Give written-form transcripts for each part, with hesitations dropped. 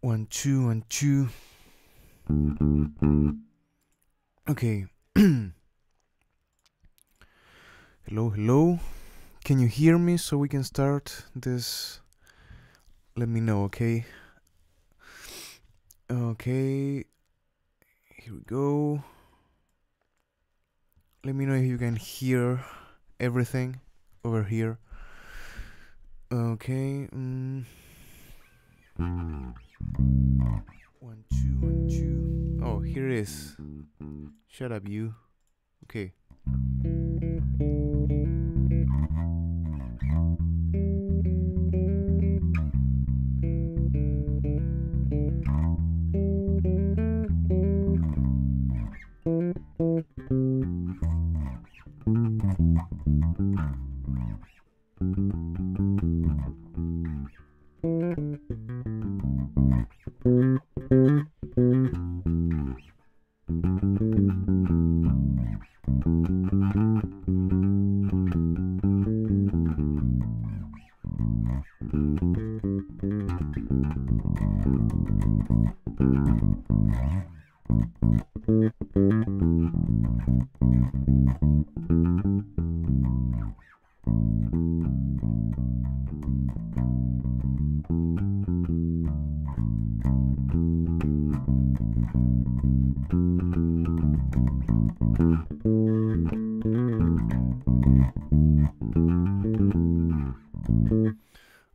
1, 2, 1, 2. Okay. Hello, hello. Can you hear me so we can start this? Let me know, okay? Okay. Here we go. Let me know if you can hear everything over here. Okay. 1, 2, 1, 2. Oh, here it is. Shut up, you. Okay.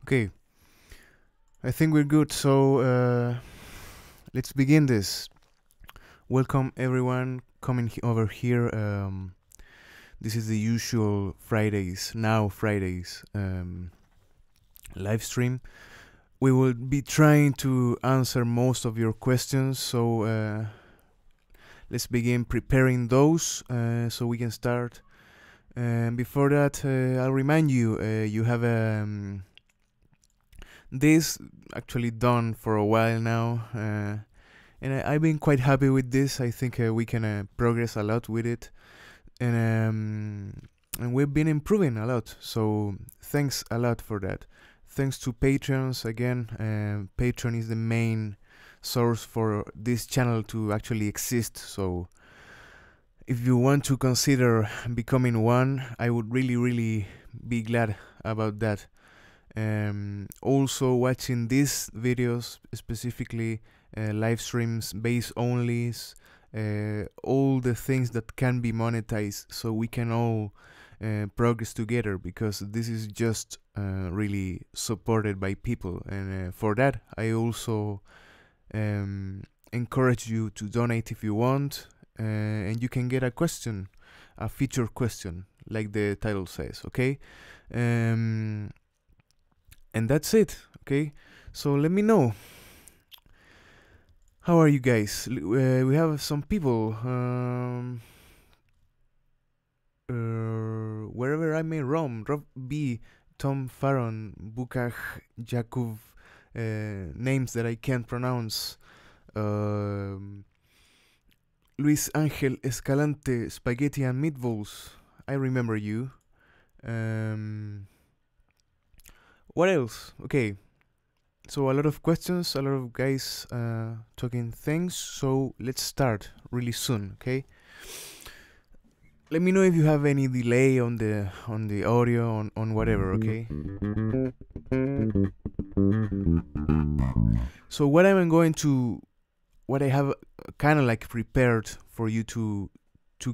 Okay, I think we're good, so let's begin this. Welcome everyone coming over here. This is the usual Fridays live stream. We will be trying to answer most of your questions, so let's begin preparing those so we can start. Before that, I'll remind you, you have this actually done for a while now, and I've been quite happy with this. I think we can progress a lot with it, and we've been improving a lot, so thanks a lot for that. Thanks to Patreons again. Patreon is the main source for this channel to actually exist, so if you want to consider becoming one, I would really be glad about that. Also watching these videos, specifically live streams, base onlys, all the things that can be monetized, so we can all progress together, because this is just really supported by people, and for that I also encourage you to donate if you want, and you can get a question, a featured question, like the title says, okay? And that's it, okay? So let me know. How are you guys? We have some people. Wherever I may roam. Rob B, Tom Farron, Bukaj, Jakub, names that I can't pronounce. Luis Angel Escalante, Spaghetti and Meatballs. I remember you. What else? Okay, so a lot of questions, a lot of guys talking things, so let's start really soon, okay? Let me know if you have any delay on the audio, on whatever, okay? So what I have kind of like prepared for you to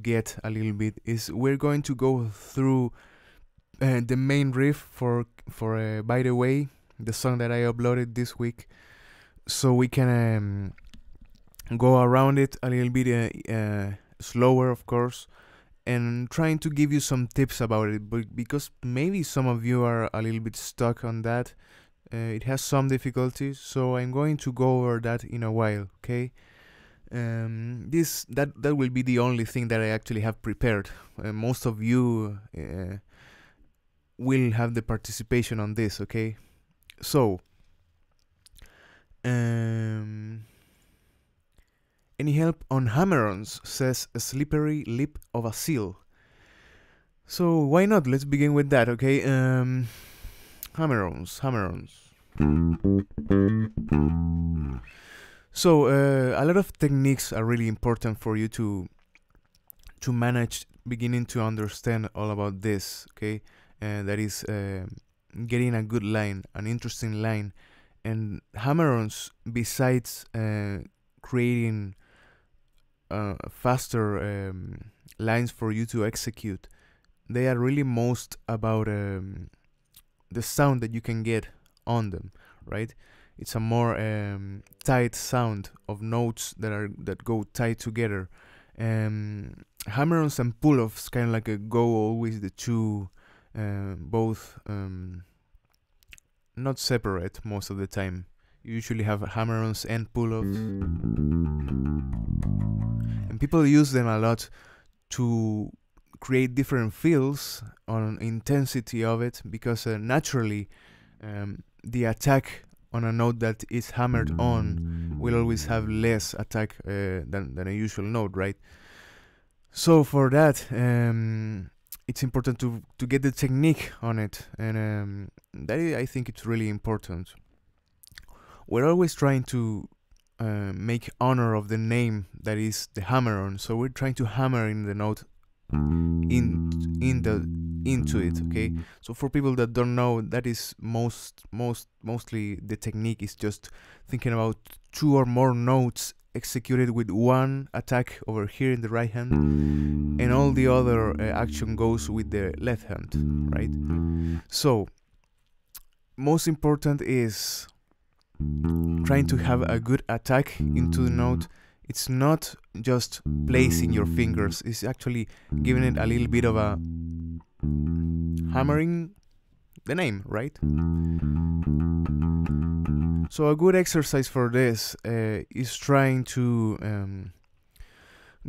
get a little bit is, we're going to go through the main riff for By the Way, the song that I uploaded this week, so we can go around it a little bit slower, of course, and trying to give you some tips about it, but because maybe some of you are a little bit stuck on that, it has some difficulties, so I'm going to go over that in a while, okay? That will be the only thing that I actually have prepared. Most of you will have the participation on this, okay? So any help on hammer-ons, says a slippery lip of a seal. So why not? Let's begin with that, okay? Hammer-ons. So a lot of techniques are really important for you to manage, beginning to understand all about this, okay? That is getting a good line, an interesting line. And hammer-ons, besides creating faster lines for you to execute, they are really most about the sound that you can get on them, right? It's a more tight sound of notes that go tight together. Hammer-ons and pull-offs kind of like go always the two, both not separate most of the time. You usually have hammer-ons and pull-offs, and people use them a lot to create different feels on intensity of it, because naturally the attack on a note that is hammered on will always have less attack than a usual note, right? So for that, it's important to get the technique on it, and I think it's really important. We're always trying to make honor of the name that is the hammer-on, so we're trying to hammer in the note into it, okay? So for people that don't know, that is mostly the technique is just thinking about two or more notes executed with one attack over here in the right hand, and all the other action goes with the left hand, right? So most important is trying to have a good attack into the note. It's not just placing your fingers, it's actually giving it a little bit of a hammering the name, right? So a good exercise for this is trying to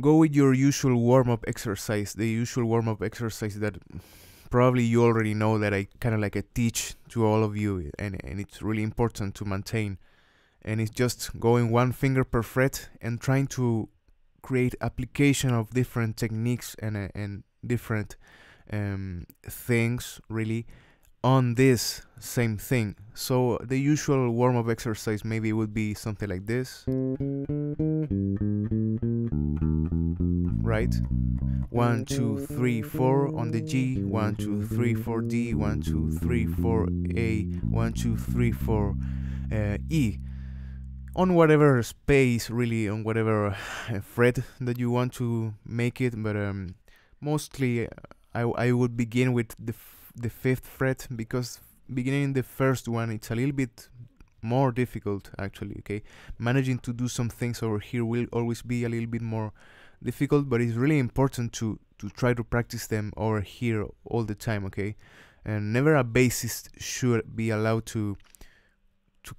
go with your usual warm-up exercise, the usual warm-up exercise that probably you already know, that I kind of like teach to all of you, and it's really important to maintain. And it's just going one finger per fret and trying to create application of different techniques and different things really on this same thing. So the usual warm-up exercise maybe would be something like this, right? 1, 2, 3, 4 on the G, 1, 2, 3, 4 D, 1, 2, 3, 4 A, 1, 2, 3, 4 E. On whatever space, really, on whatever fret that you want to make it, but mostly I would begin with the 5th fret, because beginning the first one, it's a little bit more difficult actually, okay? Managing to do some things over here will always be a little bit more difficult, but it's really important to try to practice them over here all the time, okay? And never a bassist should be allowed to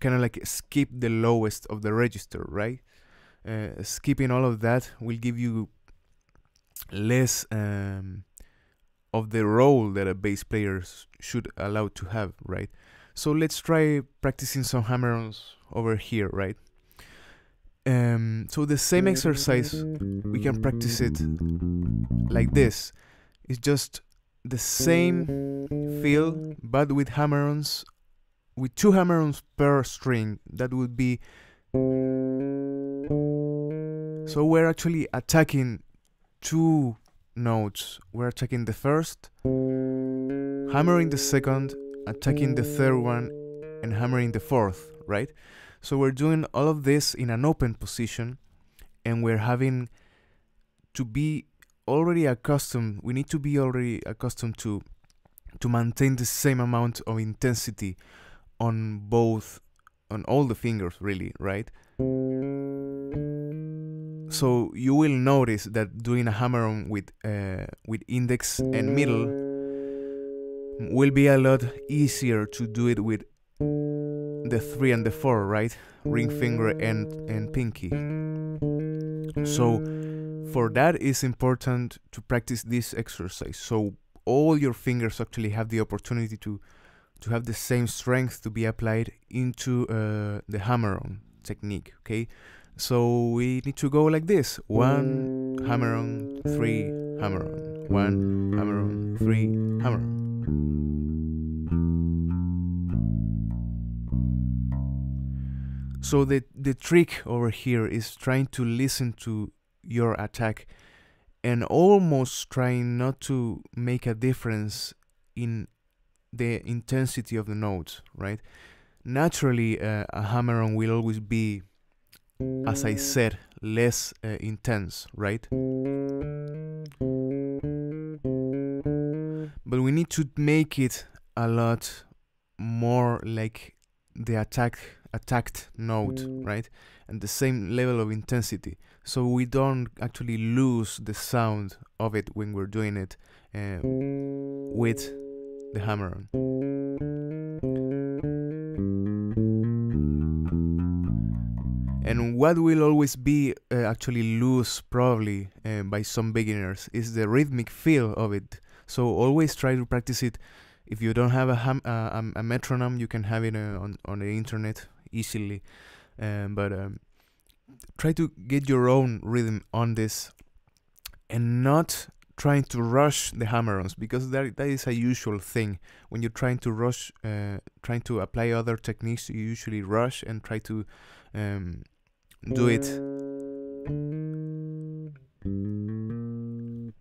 kind of like skip the lowest of the register, right? Skipping all of that will give you less of the role that a bass player should allow to have, right? So let's try practicing some hammer-ons over here, right? So the same exercise, we can practice it like this. It's just the same feel, but with hammer-ons, with 2 hammer-ons per string. That would be, so we're actually attacking 2 notes. We're attacking the first, hammering the second, attacking the third one, and hammering the fourth, right? So we're doing all of this in an open position, and we're having to be already accustomed, we need to be already accustomed to maintain the same amount of intensity on all the fingers, really, right? So you will notice that doing a hammer-on with index and middle will be a lot easier to do it with the 3 and the 4, right? Ring finger and pinky. So for that, it's important to practice this exercise, so all your fingers actually have the opportunity to have the same strength to be applied into the hammer-on technique, okay? So we need to go like this: 1 hammer-on, 3 hammer-on, 1 hammer-on, 3 hammer-on. So the trick over here is trying to listen to your attack and almost trying not to make a difference in the intensity of the notes, right? Naturally, a hammer-on will always be, as I said, less intense, right? But we need to make it a lot more like the attacked note, right? And the same level of intensity, so we don't actually lose the sound of it when we're doing it with the hammer-on. And what will always be actually loose probably by some beginners is the rhythmic feel of it. So always try to practice it. If you don't have a metronome, you can have it on the internet easily. But try to get your own rhythm on this and not trying to rush the hammer-ons, because that is a usual thing. When you're trying to rush, trying to apply other techniques, you usually rush and try to do it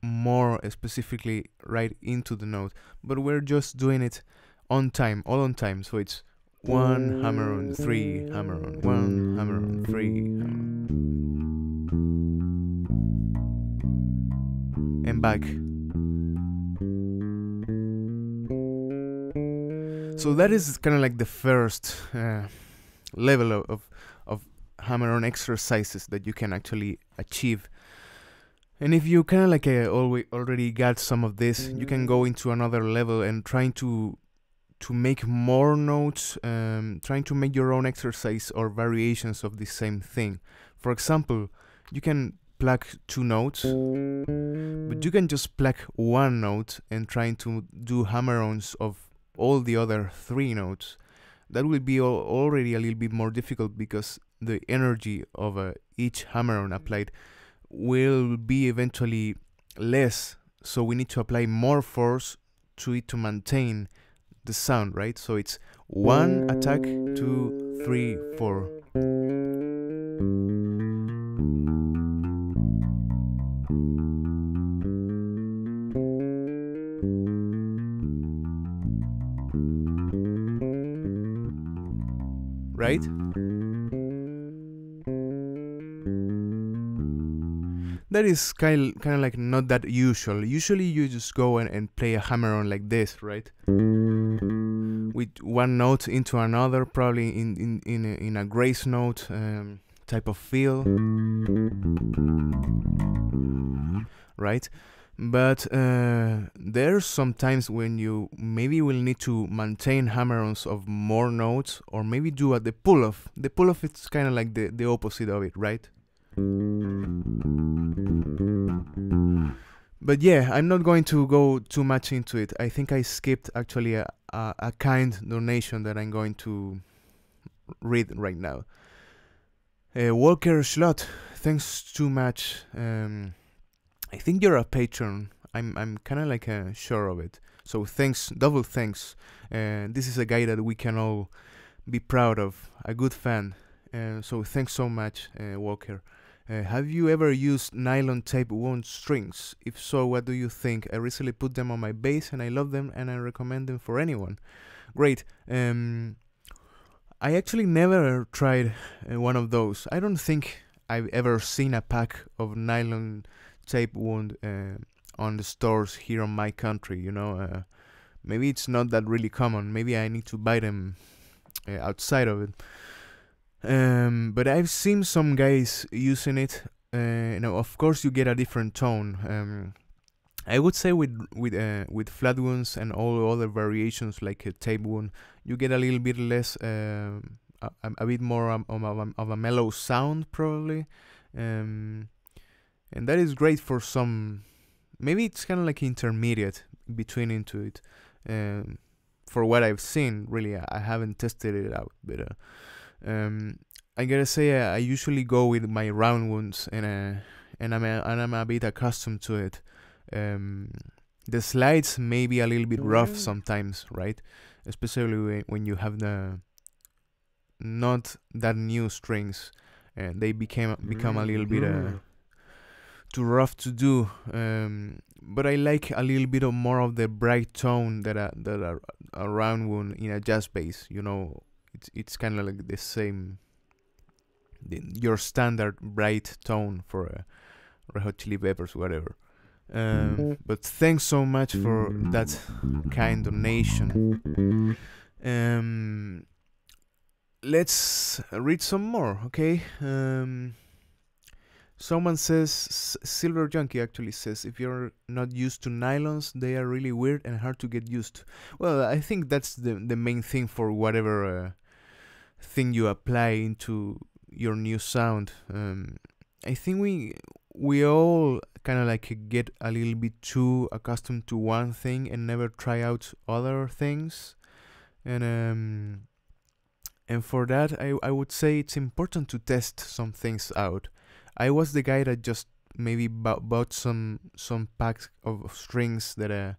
more specifically right into the note. But we're just doing it on time, all on time. So it's 1 hammer-on, 3 hammer-on, 1 hammer-on, 3 hammer-on. And back. So that is kind of like the first level of hammer-on exercises that you can actually achieve. And if you kind of like already got some of this, you can go into another level and trying to make more notes, trying to make your own exercise or variations of the same thing. For example, you can pluck 2 notes, but you can just pluck 1 note and trying to do hammer-ons of all the other 3 notes. That will be already a little bit more difficult, because the energy of each hammer-on applied will be eventually less, so we need to apply more force to it to maintain the sound, right? So it's 1 attack, 2, 3, 4. Right? That is kind of like not that usual. Usually you just go and play a hammer-on like this, right? With 1 note into another, probably in a grace note type of feel, right? But there's some times when you maybe will need to maintain hammer-ons of more notes, or maybe do the pull-off. The pull-off is kind of like the opposite of it, right? But yeah, I'm not going to go too much into it. I think I skipped actually a kind donation that I'm going to read right now. Walker Schlott, thanks too much. I think you're a patron. I'm kind of like sure of it. So thanks, double thanks. This is a guy that we can all be proud of, a good fan. So thanks so much, Walker. Have you ever used nylon tape wound strings? If so, what do you think? I recently put them on my bass and I love them and I recommend them for anyone. Great. I actually never tried one of those. I don't think I've ever seen a pack of nylon tape wound on the stores here in my country, you know. Maybe it's not that really common. Maybe I need to buy them outside of it. But I've seen some guys using it. You know, of course, you get a different tone. I would say with flat wounds and all other variations like a tape wound, you get a little bit less, a bit more of a mellow sound probably, and that is great for some. Maybe it's kind of like intermediate between into it. For what I've seen, really, I haven't tested it out, but. I gotta say, I usually go with my round wounds, and I'm a bit accustomed to it. The slides may be a little bit rough sometimes, right? Especially when you have not that new strings, and they become a little bit too rough to do. But I like a little bit of more of the bright tone that are around one in a jazz bass. You know, it's kind of like the same, your standard bright tone for a Red Hot Chili Peppers, whatever. But thanks so much for that kind donation. Let's read some more, okay? Someone says, Silver Junkie actually says, if you're not used to nylons, they are really weird and hard to get used to. Well, I think that's the main thing for whatever thing you apply into your new sound. I think we all kind of like get a little bit too accustomed to one thing and never try out other things. And for that, I would say it's important to test some things out. I was the guy that just maybe bought some packs of strings that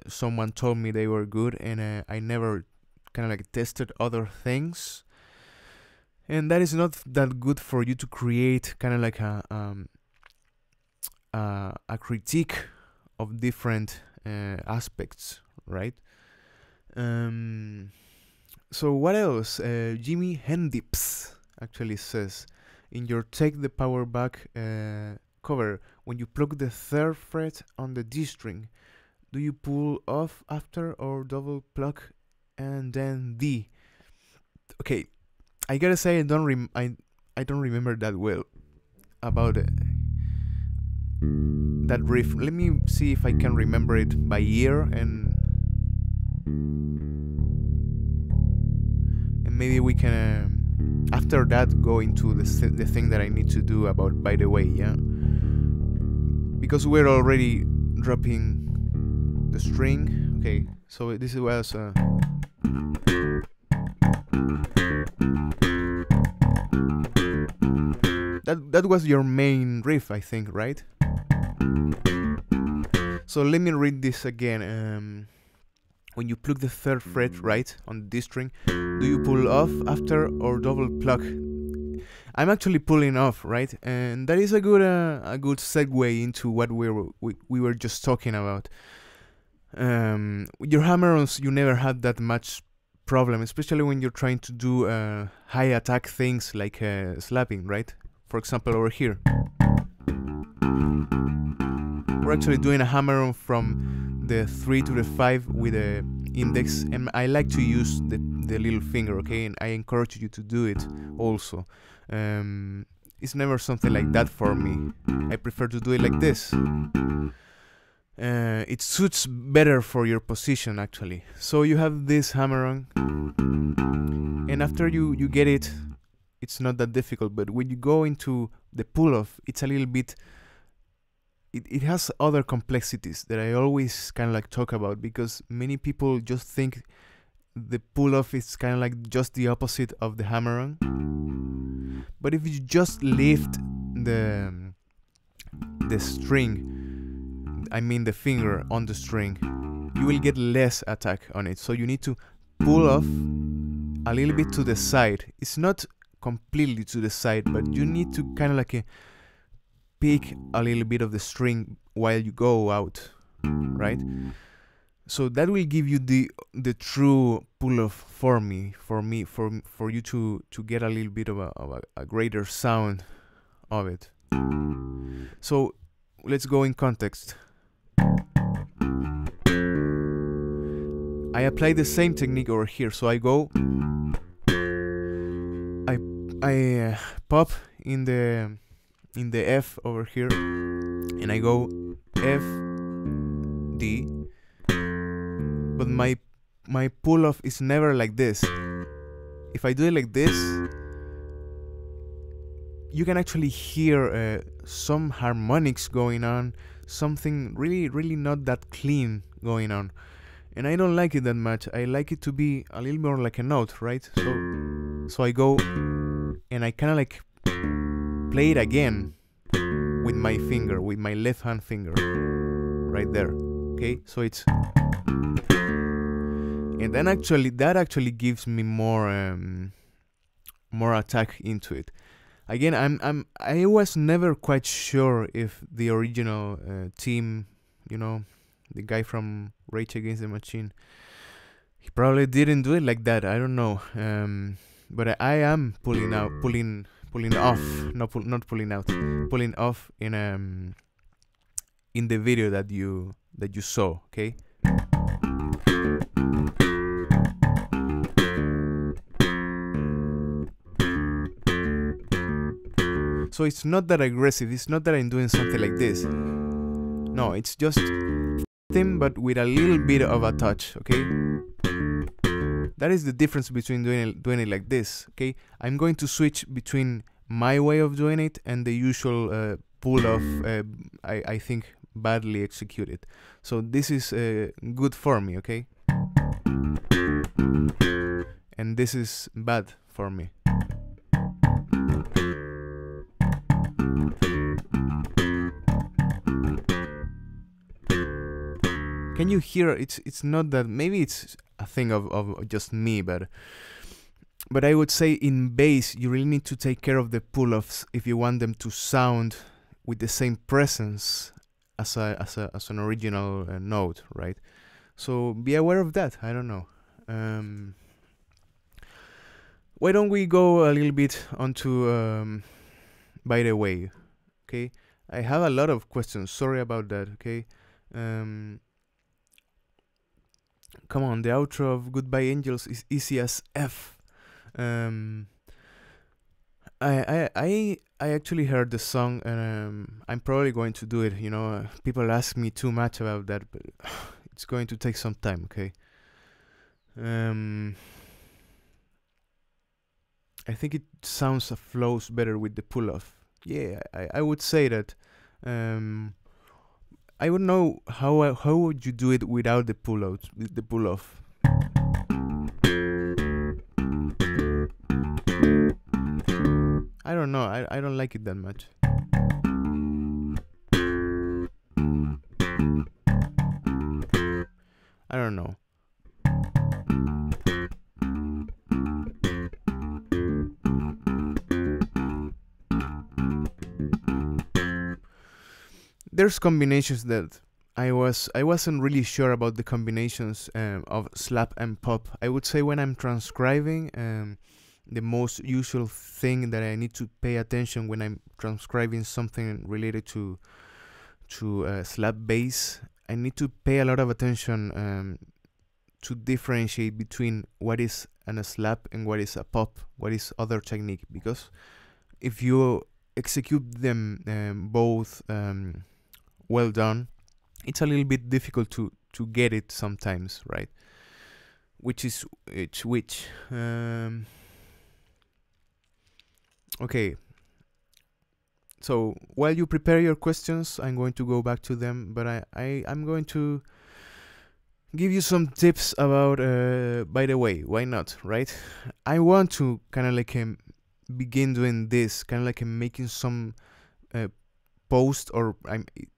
someone told me they were good, and I never kind of like tested other things. And that is not that good for you to create kind of like a critique of different aspects, right? So what else? Jimmy Hendips actually says, in your Take the Power Back cover, when you plug the 3rd fret on the D string, do you pull off after or double pluck and then D? Okay, I gotta say I don't remember that well about that riff. Let me see if I can remember it by ear, and maybe we can after that go into the thing that I need to do about By the Way, yeah? Because we're already dropping the string. Okay, so this was that was your main riff, I think, right? So let me read this again. When you plug the 3rd fret right on the D string, do you pull off after or double pluck? I'm actually pulling off, right? And that is a good segue into what we were just talking about. With your hammer-ons, you never had that much problem, especially when you're trying to do high attack things like slapping, right? For example, over here, we're actually doing a hammer-on from the 3 to the 5 with the index, and I like to use the little finger, okay? And I encourage you to do it also. It's never something like that for me. I prefer to do it like this. It suits better for your position, actually. So you have this hammer-on, and after you get it, it's not that difficult. But when you go into the pull-off, it's a little bit... It has other complexities that I always kind of like talk about, because many people just think the pull-off is kind of like just the opposite of the hammer-on. But if you just lift the string, I mean the finger on the string, you will get less attack on it. So you need to pull off a little bit to the side. It's not completely to the side, but you need to kind of like pick a little bit of the string while you go out, right? So that will give you the true pull-off for you to get a little bit of a greater sound of it. So let's go in context. I apply the same technique over here. So I go, I pop in the F over here, and I go F, D, but my pull-off is never like this. If I do it like this, you can actually hear some harmonics going on, something really not that clean going on, and I don't like it that much. I like it to be a little more like a note, right? So I go and I kind of like play it again with my finger, with my left hand finger, right there. Okay, so it's, and then that actually gives me more attack into it. Again, I was never quite sure if the original team, you know, the guy from Rage Against the Machine, he probably didn't do it like that. I don't know. But I am pulling off, not pulling out, pulling off in the video that you saw. Okay. So it's not that aggressive. It's not that I'm doing something like this. No, it's just thing, but with a little bit of a touch. Okay. That is the difference between doing it like this. Okay. I'm going to switch between my way of doing it and the usual pull off. I think badly executed. So this is good for me. Okay. And this is bad for me. Can you hear? It's not that. Maybe it's a thing of just me, but I would say in bass you really need to take care of the pull-offs if you want them to sound with the same presence as an original note, right? So be aware of that. I don't know. Why don't we go a little bit onto By the Way? Okay, I have a lot of questions. Sorry about that. Okay. Come on, the outro of Goodbye Angels is easy as F. I actually heard the song, and I'm probably going to do it. You know, people ask me too much about that, but it's going to take some time. Okay. I think it flows better with the pull-off. Yeah, I would say that. I would know how would you do it without the pull-off. I don't know. I don't like it that much. I don't know. There's combinations that I wasn't really sure about the combinations of slap and pop. I would say when I'm transcribing, the most usual thing that I need to pay attention when I'm transcribing something related to slap bass, I need to pay a lot of attention to differentiate between what is a slap and what is a pop, what is other technique, because if you execute them both well done, it's a little bit difficult to get it sometimes, right? Which. Okay. So while you prepare your questions, I'm going to go back to them, but I'm going to give you some tips about By the Way. Why not, right? I want to kind of like begin doing this, kind of like making some post, or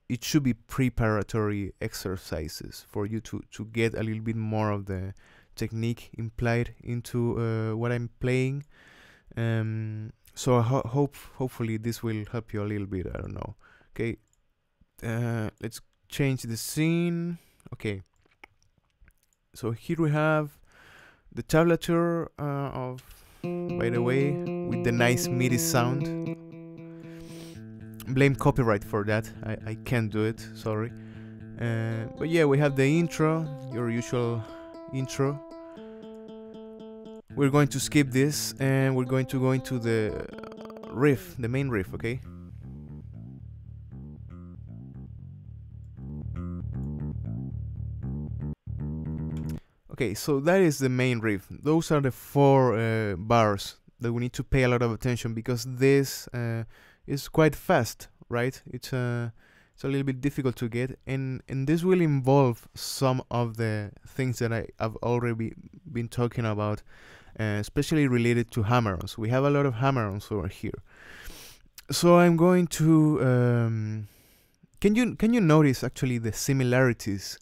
it should be preparatory exercises for you to get a little bit more of the technique implied into what I'm playing. So hopefully this will help you a little bit. I don't know. Okay, let's change the scene. Okay, so here we have the tablature of By the Way with the nice MIDI sound. Blame copyright for that. I can't do it, sorry. But yeah, we have the intro, your usual intro. We're going to skip this and we're going to go into the riff, the main riff, okay? Okay, so that is the main riff. Those are the 4 bars that we need to pay a lot of attention, because this is quite fast, right? It's a little bit difficult to get, and this will involve some of the things that I've already been talking about, especially related to hammer-ons. We have a lot of hammer-ons over here. So I'm going to can you notice actually the similarities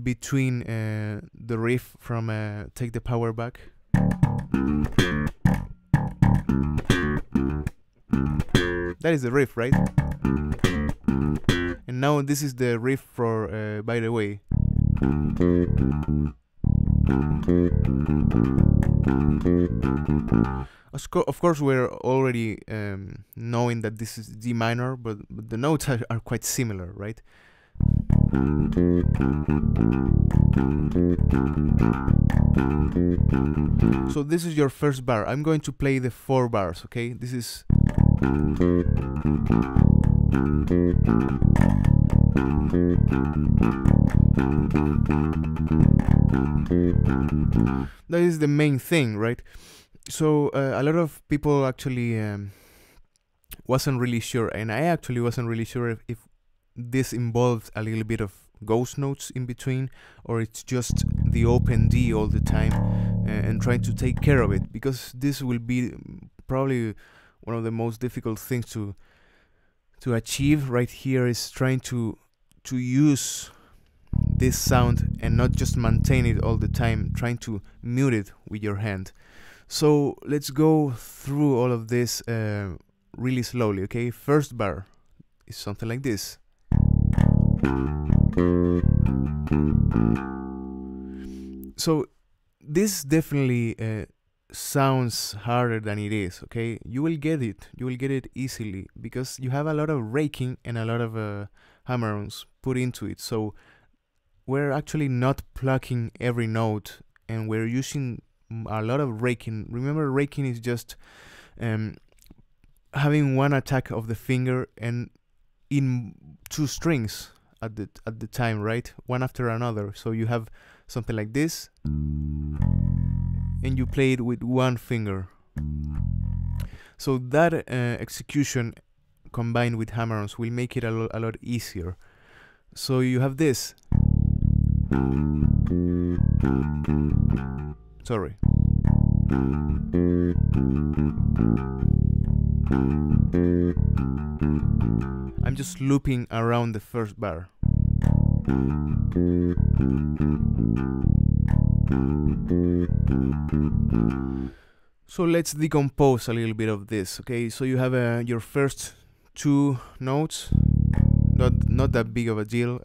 between the riff from Take the Power Back. That is the riff, right? And now this is the riff for By the Way. Of course, we're already knowing that this is D minor, but the notes are quite similar, right? So this is your first bar. I'm going to play the 4 bars, okay? This is... That is the main thing, right? So a lot of people actually wasn't really sure, and I actually wasn't really sure if this involves a little bit of ghost notes in between, or it's just the open D all the time, and trying to take care of it, because this will be probably one of the most difficult things to achieve right here, is trying to use this sound and not just maintain it all the time, trying to mute it with your hand. So let's go through all of this really slowly, okay? First bar is something like this. So this definitely sounds harder than it is, okay? You will get it easily, because you have a lot of raking and a lot of hammer-ons put into it. So we're actually not plucking every note, and we're using a lot of raking. Remember, raking is just having one attack of the finger and in 2 strings at the time, right? One after another. So you have something like this, and you play it with 1 finger. So that execution combined with hammer-ons will make it a lot easier. So you have this. Sorry. I'm just looping around the first bar. So let's decompose a little bit of this, okay? So you have your first 2 notes, not that big of a deal.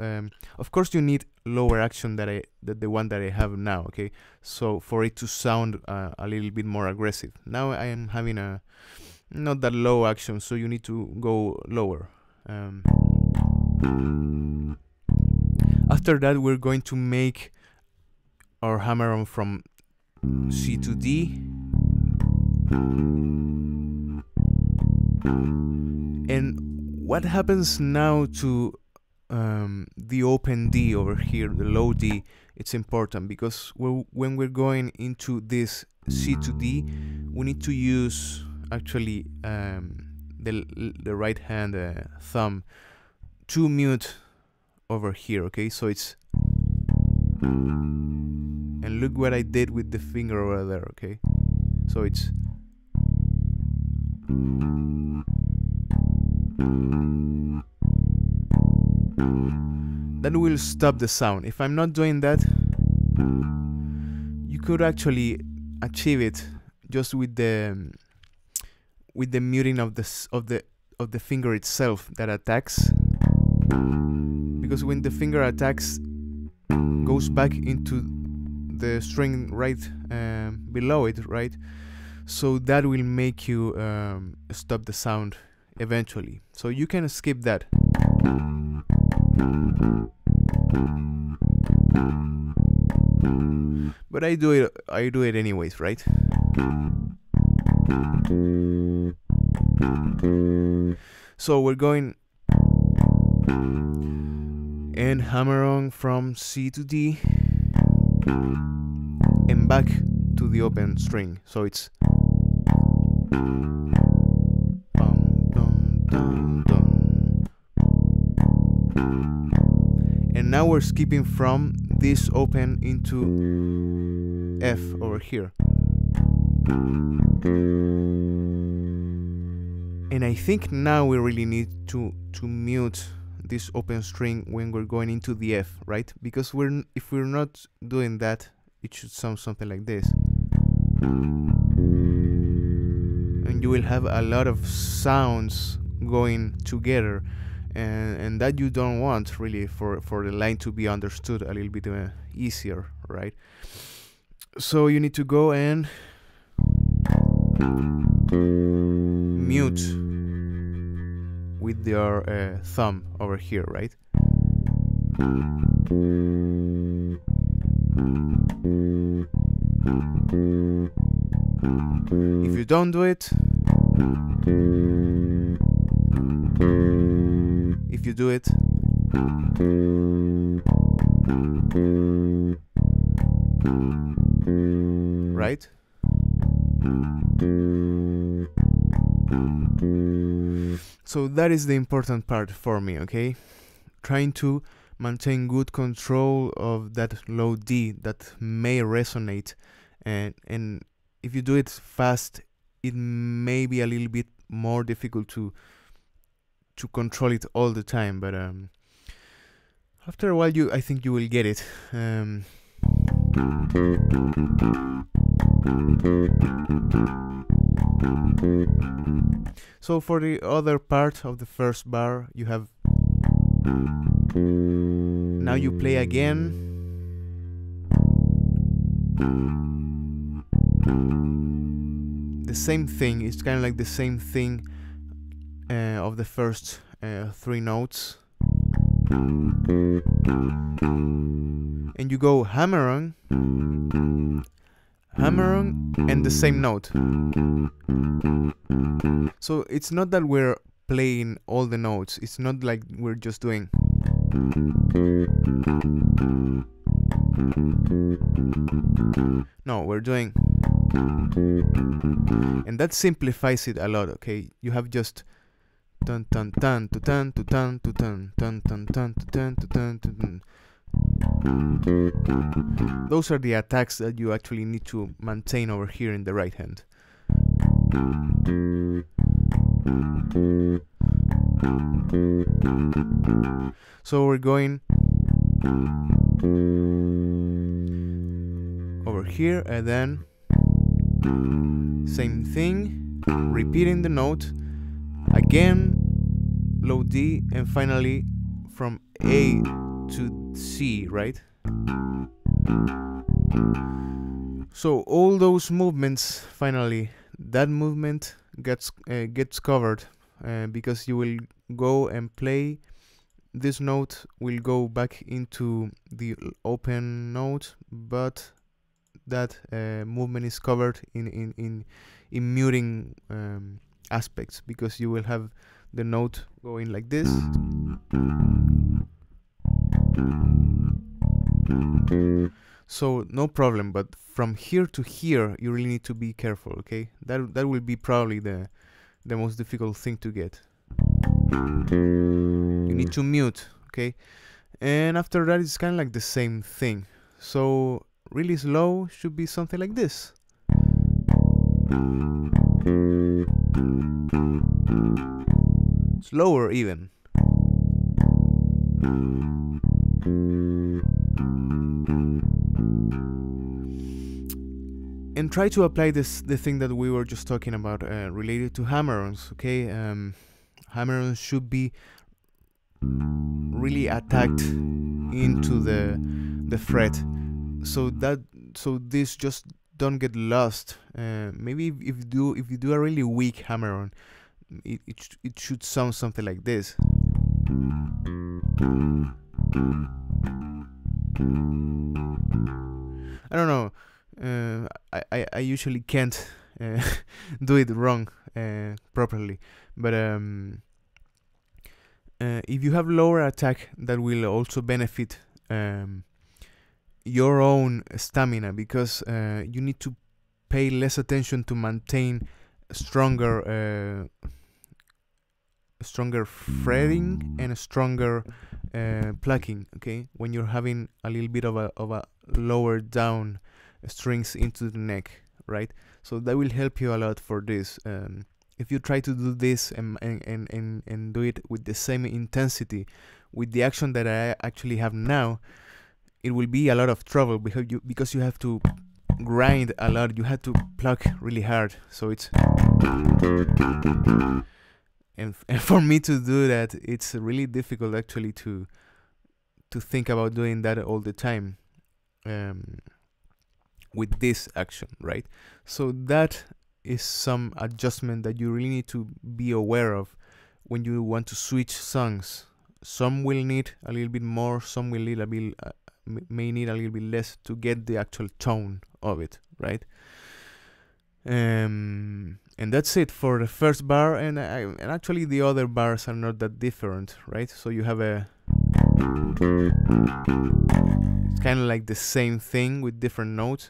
Of course, you need lower action than the one that I have now, okay? So for it to sound a little bit more aggressive. Now I am having a not that low action, so you need to go lower. After that, we're going to make our hammer-on from C to D, and what happens now to the open D over here, the low D? It's important, because when we're going into this C to D, we need to use actually the right hand thumb to mute over here, okay? So it's, and look what I did with the finger over there, okay? So it's, that will stop the sound. If I'm not doing that, you could actually achieve it just with the muting of the finger itself that attacks, because when the finger attacks, goes back into the string right below it, right? So that will make you stop the sound eventually. So you can skip that. But I do it anyways, right? So we're going and hammer on from C to D and back to the open string. So it's and now we're skipping from this open into F over here. And I think now we really need to mute this open string when we're going into the F, right? Because if we're not doing that, it should sound something like this. And you will have a lot of sounds going together, and that you don't want really, for the line to be understood a little bit easier, right? So you need to go and mute with your thumb over here, right? If you don't do it, if you do it, right? So that is the important part for me, okay? Trying to maintain good control of that low D that may resonate, and if you do it fast, it may be a little bit more difficult to control it all the time, but after a while I think you will get it. So for the other part of the first bar, you have, now you play again, the same thing. It's kind of like the same thing of the first 3 notes, and you go hammer on, and the same note. So it's not that we're playing all the notes, it's not like we're just doing. No, we're doing, and that simplifies it a lot, okay? You have just dun dun dun to dun to dun to dun dun dun dun to dun to dun to dun. Those are the attacks that you actually need to maintain over here in the right hand. So we're going over here, and then same thing, repeating the note again, low D, and finally from A to C, right? So all those movements, finally that movement gets covered, because you will go and play this note, will go back into the open note, but that movement is covered in muting aspects, because you will have the note going like this, so no problem. But from here to here, you really need to be careful, okay? That will be probably the most difficult thing to get. You need to mute, okay? And after that, it's kind of like the same thing. So really slow should be something like this. Slower even. And try to apply the thing that we were just talking about, related to hammer-ons, okay? Hammer-ons should be really attacked into the fret, so this just don't get lost. Maybe if you do a really weak hammer-on, it should sound something like this. I don't know. I usually can't do it wrong properly, but if you have lower attack, that will also benefit your own stamina, because you need to pay less attention to maintain stronger fretting and stronger plucking, okay, when you're having a little bit of a lower down strings into the neck, right? So that will help you a lot for this. if you try to do this and do it with the same intensity with the action that I actually have now, it will be a lot of trouble because you have to grind a lot. You have to pluck really hard. So it's and for me to do that, it's really difficult actually to think about doing that all the time with this action, right? So that is some adjustment that you really need to be aware of when you want to switch songs. Some will need a little bit more, some will need a bit may need a little bit less to get the actual tone of it, right? And that's it for the first bar, and actually the other bars are not that different, right? So you have it's kind of like the same thing with different notes.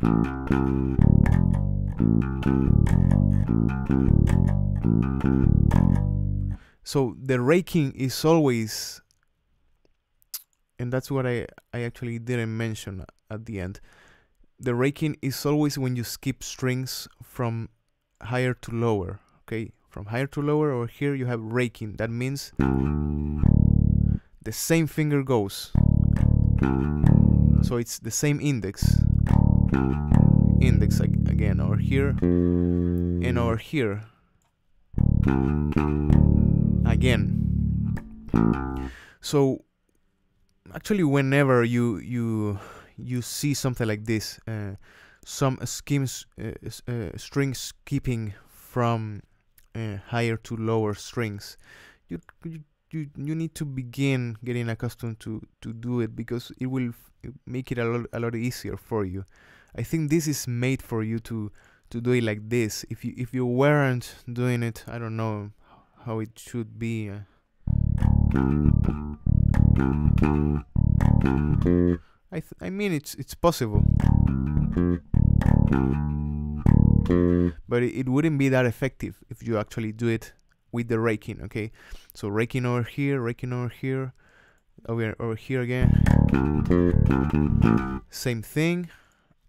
So the raking is always, and that's what I actually didn't mention at the end. The raking is always when you skip strings from higher to lower, okay? From higher to lower, or here you have raking. That means the same finger goes. So it's the same index. Index again over here and over here again. So actually, whenever you see something like this, some strings skipping from higher to lower strings, you need to begin getting accustomed to do it, because it will make it a lot easier for you. I think this is made for you to do it like this. If you weren't doing it, I don't know how it should be. I mean, it's possible, but it wouldn't be that effective if you actually do it with the raking. Okay, so raking over here, over here again, same thing,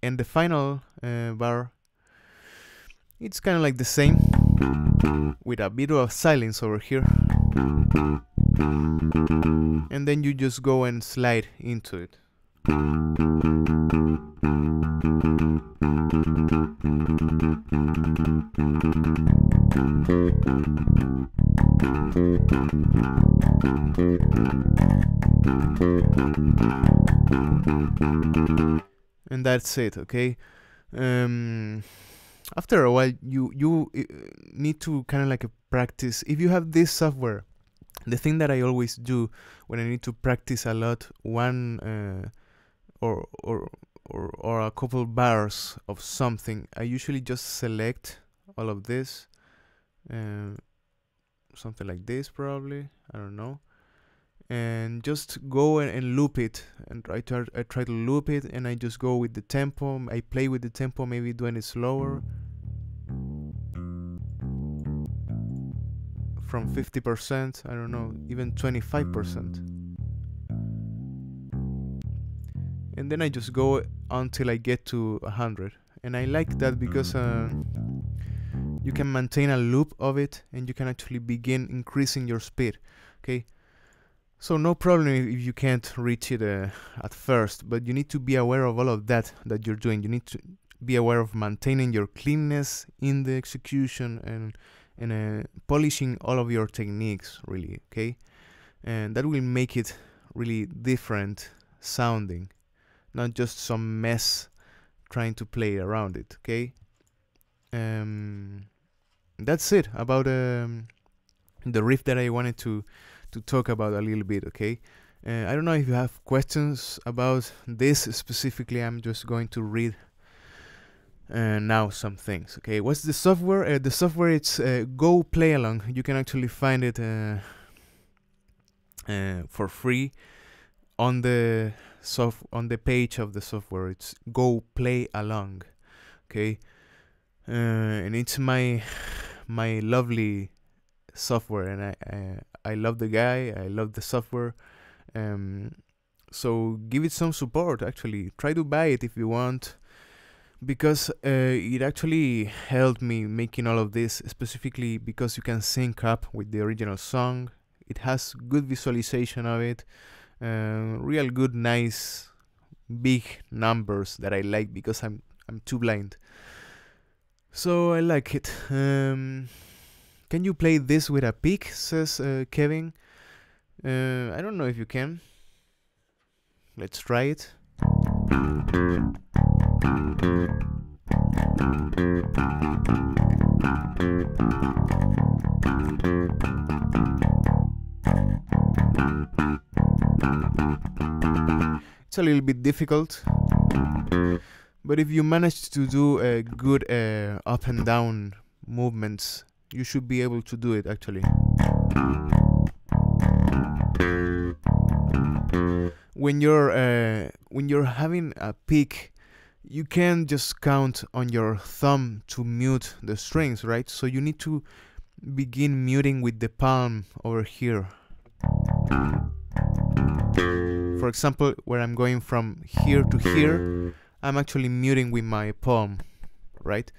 and the final bar, it's kind of like the same with a bit of silence over here, and then you just go and slide into it. And that's it, okay? After a while, you need to kind of like practice. If you have this software, the thing that I always do when I need to practice a lot, one or a couple bars of something, I usually just select all of this, something like this probably, I don't know, and just go and loop it, and I try to loop it, and I just go with the tempo. I play with the tempo, maybe doing it slower from 50%, I don't know, even 25%. And then I just go until I get to 100. And I like that because you can maintain a loop of it, and you can actually begin increasing your speed, okay? So no problem if you can't reach it at first, but you need to be aware of all of that you're doing. You need to be aware of maintaining your cleanness in the execution and polishing all of your techniques, really, okay? And that will make it really different sounding, not just some mess trying to play around it, okay? That's it about the riff that I wanted to talk about a little bit, okay? I don't know if you have questions about this specifically. I'm just going to read now some things, okay? What's the software? The software, it's Go Play Along. You can actually find it for free on the page of the software. It's Go Play Along, okay? And it's my lovely software, and I love the guy, I love the software, so give it some support. Actually, try to buy it if you want. because it actually helped me making all of this, specifically because you can sync up with the original song. It has good visualization of it, real good, nice, big numbers that I like because I'm too blind. So I like it. Can you play this with a pick? Says Kevin. I don't know if you can. Let's try it. It's a little bit difficult, but if you manage to do a good up and down movements, you should be able to do it actually. When you're having a pick, you can't just count on your thumb to mute the strings, right? So you need to begin muting with the palm over here. For example, where I'm going from here to here, I'm actually muting with my palm, right?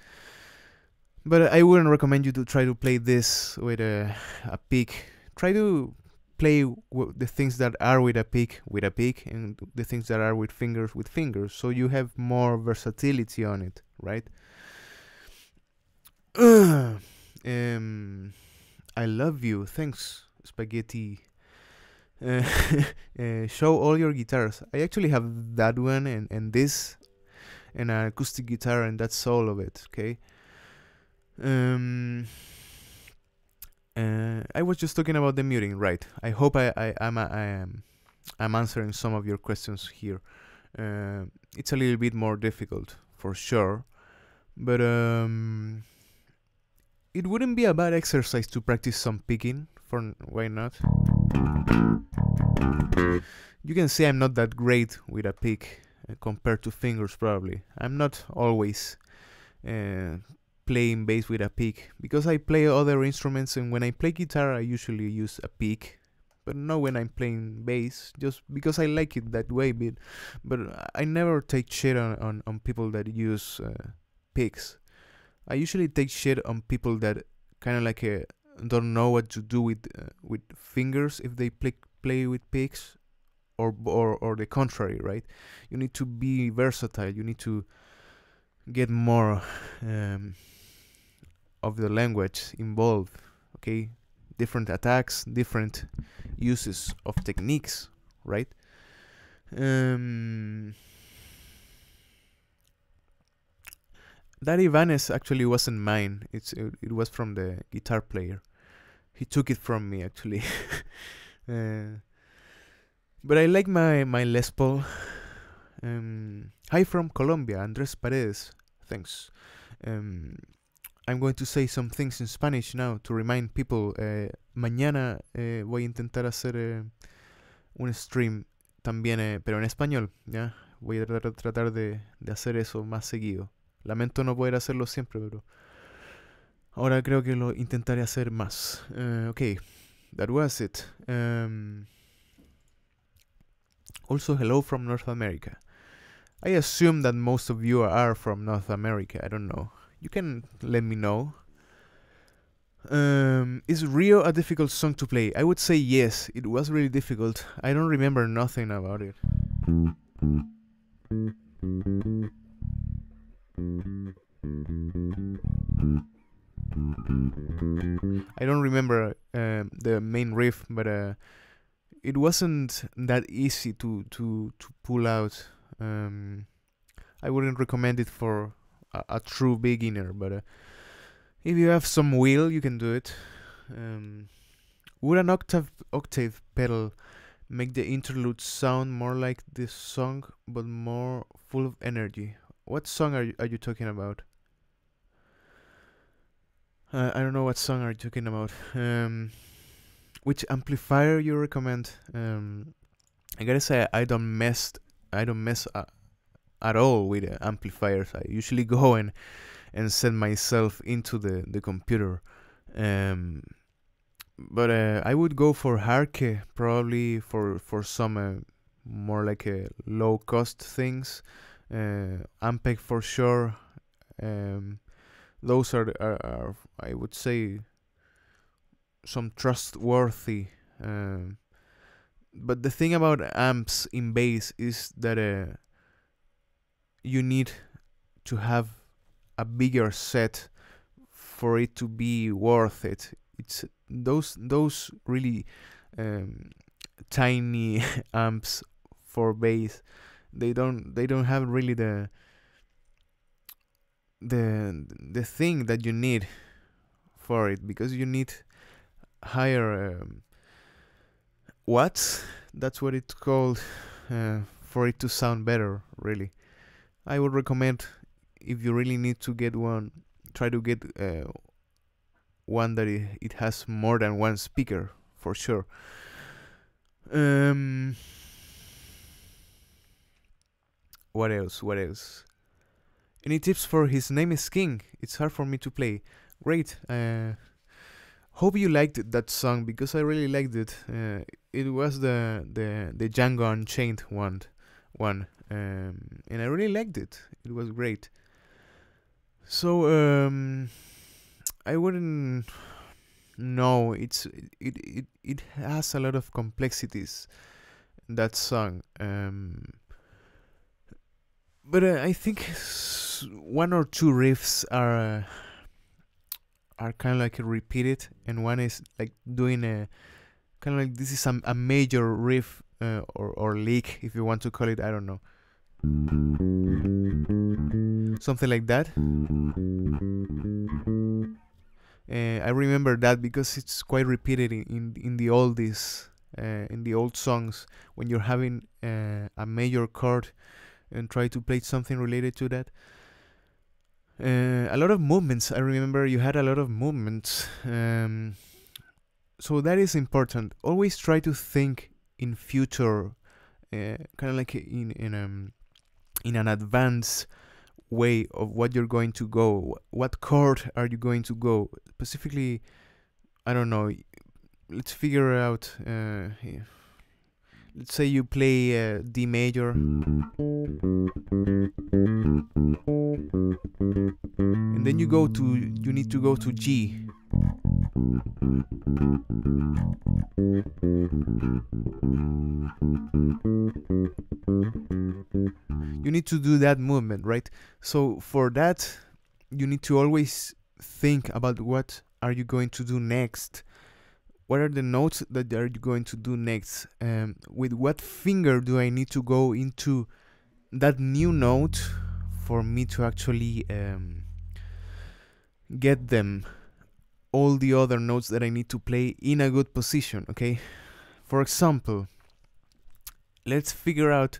But I wouldn't recommend you to try to play this with a pick. Try to play the things that are with a pick, and the things that are with fingers, so you have more versatility on it, right? I love you. Thanks, Spaghetti. Show all your guitars. I actually have that one and this, and an acoustic guitar, and that's all of it. Okay. I was just talking about the muting, right? I hope I'm answering some of your questions here. It's a little bit more difficult for sure, but it wouldn't be a bad exercise to practice some picking. Why not? You can see I'm not that great with a pick compared to fingers, probably. I'm not always playing bass with a pick because I play other instruments, and when I play guitar I usually use a pick, but not when I'm playing bass, just because I like it that way. But I never take shit on people that use picks. I usually take shit on people that kind of like don't know what to do with fingers if they play with picks, or the contrary, right? You need to be versatile. You need to get more of the language involved, okay? Different attacks, different uses of techniques, right? That Ibanez actually wasn't mine. It was from the guitar player. He took it from me actually. But I like my Les Paul. Hi from Colombia, Andrés Paredes. Thanks. I'm going to say some things in Spanish now to remind people. Mañana voy a intentar hacer un stream también, pero en español, ¿ya? Voy a tratar de hacer eso más seguido. Lamento no poder hacerlo siempre, pero ahora creo que lo intentaré hacer más. Okay, that was it. Also, hello from North America. I assume that most of you are from North America. I don't know. You can let me know. Is Rio a difficult song to play? I would say yes. It was really difficult. I don't remember nothing about it. I don't remember the main riff, but it wasn't that easy to pull out. I wouldn't recommend it for a true beginner, but if you have some will, you can do it. Would an octave pedal make the interlude sound more like this song, but more full of energy? What song are you talking about? I don't know what song are you talking about. Which amplifier you recommend? I gotta say I don't mess at all with amplifiers. I usually go and send myself into the computer. But I would go for Harke probably for some more like low cost things. Ampeg for sure. Those are, I would say, some trustworthy. But the thing about amps in bass is that you need to have a bigger set for it to be worth it. It's those really tiny amps for bass. They don't have really the thing that you need for it, because you need higher watts. That's what it's called, for it to sound better. Really, I would recommend, if you really need to get one, try to get one that it has more than one speaker for sure. What else? Any tips for His Name is King? It's hard for me to play. Great. Hope you liked that song, because I really liked it. It was the Django Unchained one, and I really liked it. It was great. So I wouldn't know. It has a lot of complexities, that song. But I think one or two riffs are kind of like repeated, and one is like doing a kind of like, this is a major riff, or lick, if you want to call it. I don't know, something like that. I remember that because it's quite repeated in the oldies, in the old songs, when you're having a major chord and try to play something related to that. A lot of movements. I remember you had a lot of movements. So that is important. Always try to think in future, kind of like in an advanced way of what you're going to go. What chord are you going to go? Specifically, I don't know. Let's figure out. Here. Let's say you play D major, and then you need to go to G. You need to do that movement, right? So for that, you need to always think about what are you going to do next. What are the notes that are you going to do next? With what finger do I need to go into that new note for me to actually get them, all the other notes that I need to play in a good position, okay? For example, let's figure out,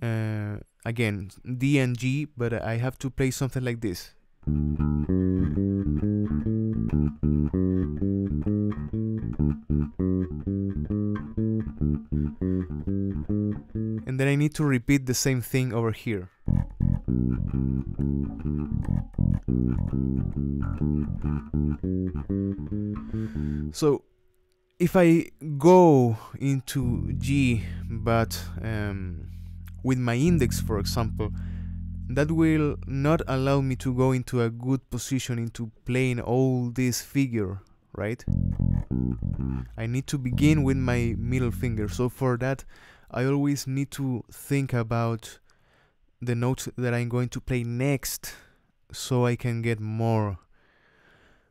again, D and G, but I have to play something like this. And then I need to repeat the same thing over here. So if I go into G, but with my index, for example, that will not allow me to go into a good position into playing all this figure, right? I need to begin with my middle finger. So for that, I always need to think about the notes that I'm going to play next, so I can get more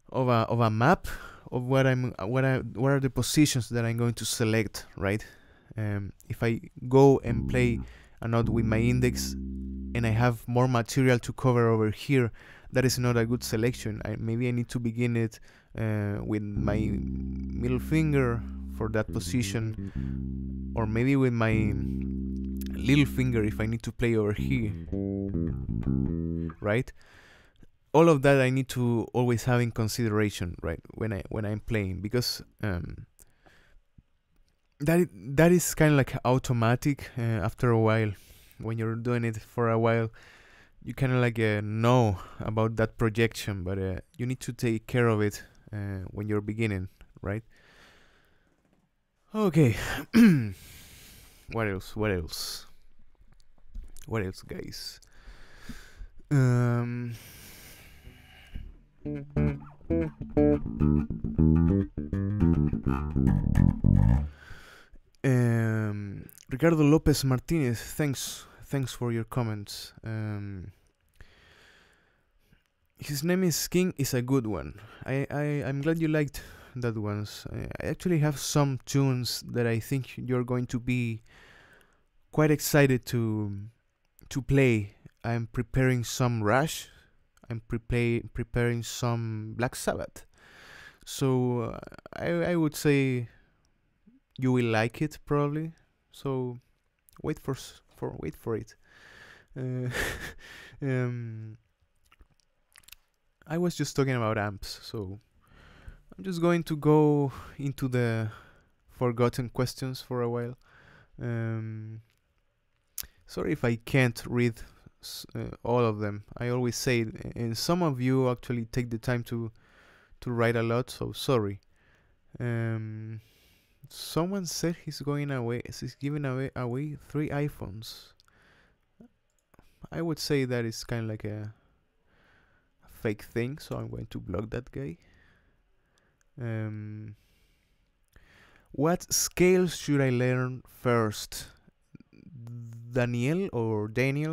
of a map of what are the positions that I'm going to select, right? If I go and play a note with my index and I have more material to cover over here, that is not a good selection. Maybe I need to begin it with my middle finger for that position, or maybe with my little finger if I need to play over here, right? All of that I need to always have in consideration, right, when I'm playing, because that is kind of like automatic. After a while, when you're doing it for a while, you kind of like know about that projection, but you need to take care of it when you're beginning, right? Okay. What else? What else, guys? Um, Ricardo Lopez Martinez, thanks for your comments. His name is King is a good one. I'm glad you liked that ones. I actually have some tunes that I think you're going to be quite excited to play. I'm preparing some Rush. I'm preparing some Black Sabbath. So I would say you will like it probably. So wait for it. Um, I was just talking about amps, so I'm just going to go into the forgotten questions for a while. Sorry if I can't read all of them. I always say, and some of you actually take the time to write a lot, so sorry. Someone said he's giving away 3 iPhones. I would say that is kind of like a fake thing, so I'm going to block that guy. What scales should I learn first? Daniel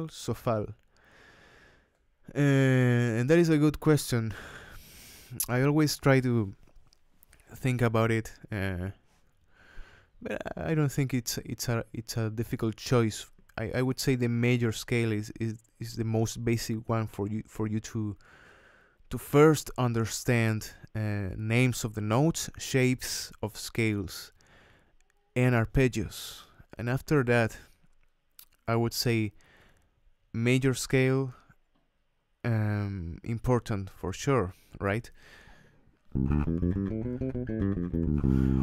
Sofal? And that is a good question. I always try to think about it, but I don't think it's a difficult choice. I would say the major scale is the most basic one for you to first understand names of the notes, shapes of scales, and arpeggios. And after that, I would say major scale, important for sure, right?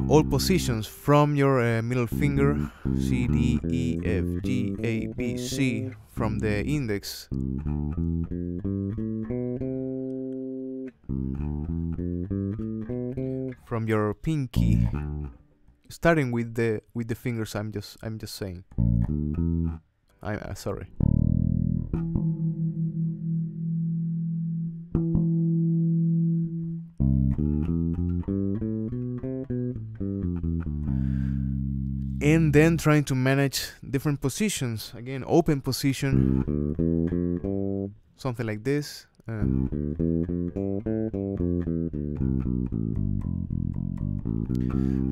All positions from your middle finger, C, D, E, F, G, A, B, C, from the index. From your pinky, starting with the fingers. I'm just saying. I'm sorry. And then trying to manage different positions. Again, open position, something like this.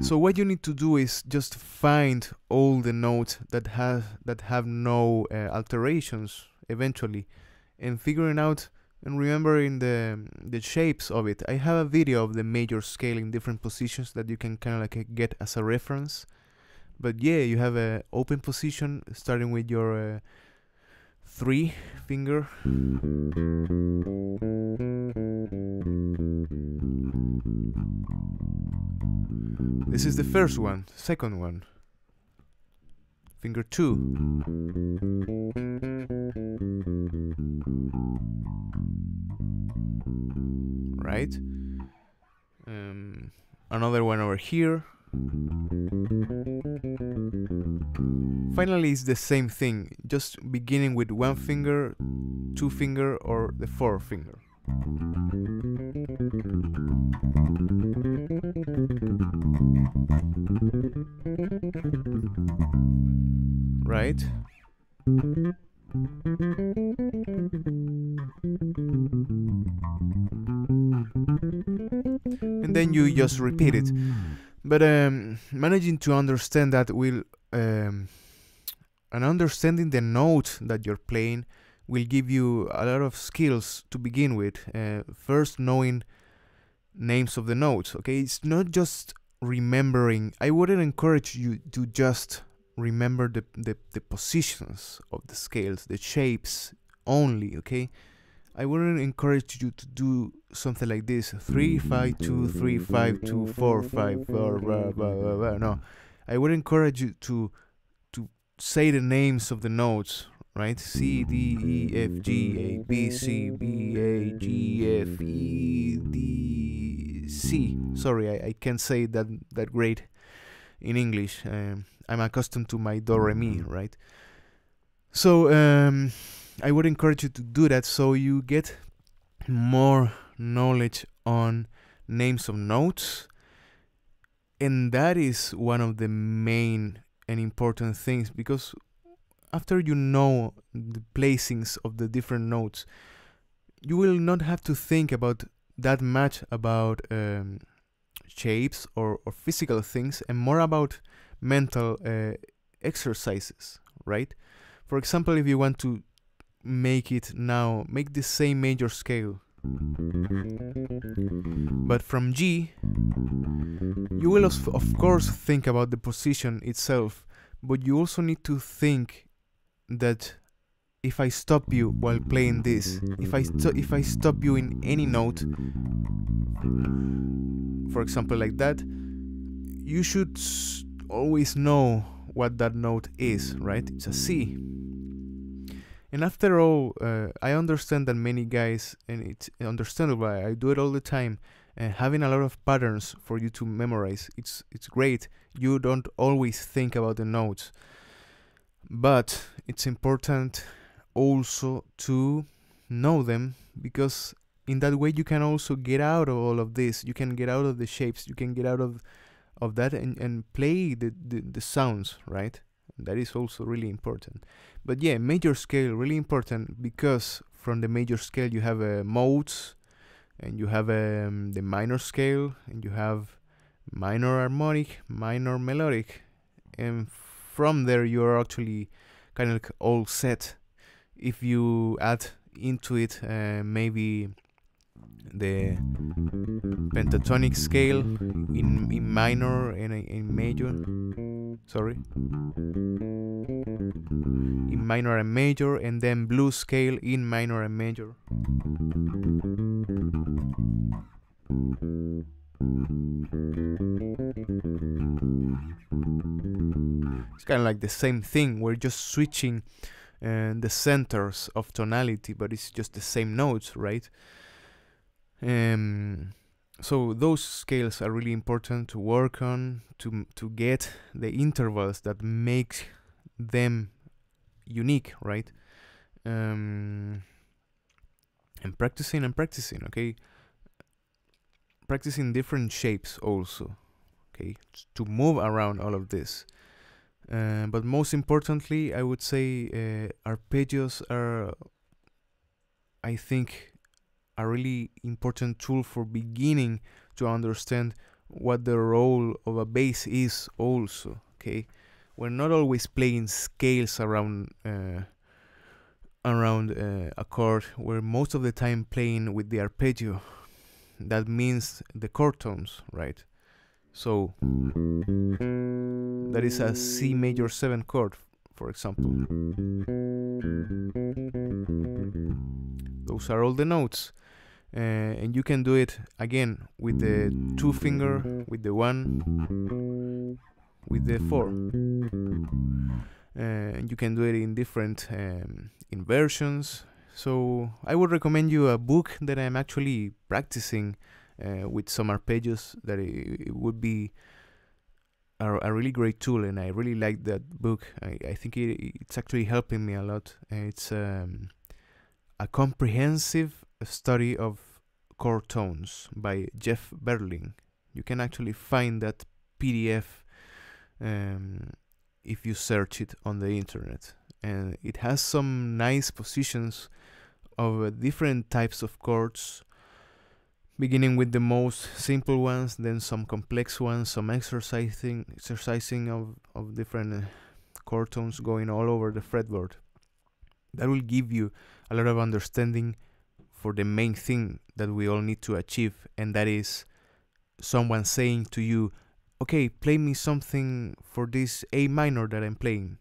So what you need to do is just find all the notes that have no alterations eventually, and figuring out and remembering the shapes of it. I have a video of the major scale in different positions that you can kind of like get as a reference. But yeah, you have a open position starting with your 3 finger. This is the first one. Second one, finger 2. Right? Another one over here. Finally, it's the same thing, just beginning with 1 finger, 2 finger, or the 4 finger. Right? And then you just repeat it. But managing to understand that will and understanding the note that you're playing will give you a lot of skills to begin with. First, knowing names of the notes. Okay, it's not just remembering. I wouldn't encourage you to just remember the positions of the scales, the shapes only. Okay, I wouldn't encourage you to do something like this: 3, 5, 2, 3, 5, 2, 4, 5, 4, blah, blah, blah, blah. No, I would encourage you to say the names of the notes, right? C, D, E, F, G, A, B, C, B, A, G, F, E, D, C. Sorry, I can't say that great in English. I'm accustomed to my do, re, mi, right? So I would encourage you to do that so you get more knowledge on names of notes, and that is one of the main and important things, because after you know the placings of the different notes, you will not have to think about that much about shapes or physical things, and more about mental exercises, right? For example, if you want to make the same major scale, but from G, you will of course think about the position itself, but you also need to think that if I stop you while playing this, if I stop you in any note, for example like that, you should always know what that note is, right? It's a C. And after all, I understand that many guys, and it's understandable, I do it all the time, having a lot of patterns for you to memorize, it's great. You don't always think about the notes, but it's important also to know them, because in that way you can also get out of all of this. You can get out of the shapes, you can get out of that and play the sounds, right? That is also really important. But yeah, major scale, really important, because from the major scale you have modes, and you have the minor scale, and you have minor harmonic, minor melodic, and from there you are actually kind of like all set. If you add into it maybe the pentatonic scale in minor and in major, in minor and major, and then blues scale in minor and major. It's kind of like the same thing. We're just switching the centers of tonality, but it's just the same notes, right? So those scales are really important to work on, to get the intervals that make them unique, right? And practicing, okay? Practicing different shapes also, okay? To move around all of this. But most importantly, I would say arpeggios are, I think, a really important tool for beginning to understand what the role of a bass is also, okay? We're not always playing scales around a chord. We're most of the time playing with the arpeggio. That means the chord tones, right? So that is a C major 7 chord, for example. Those are all the notes. And you can do it again with the 2 finger, with the 1, with the 4. And you can do it in different inversions. So I would recommend you a book that I'm actually practicing with some arpeggios, that it would be a really great tool, and I really like that book. I think it's actually helping me a lot. It's a comprehensive study of chord tones by Jeff Berling. You can actually find that PDF if you search it on the internet, and it has some nice positions of different types of chords, beginning with the most simple ones, then some complex ones, some exercising of different chord tones going all over the fretboard. That will give you a lot of understanding for the main thing that we all need to achieve, and that is someone saying to you, okay, play me something for this A minor that I'm playing.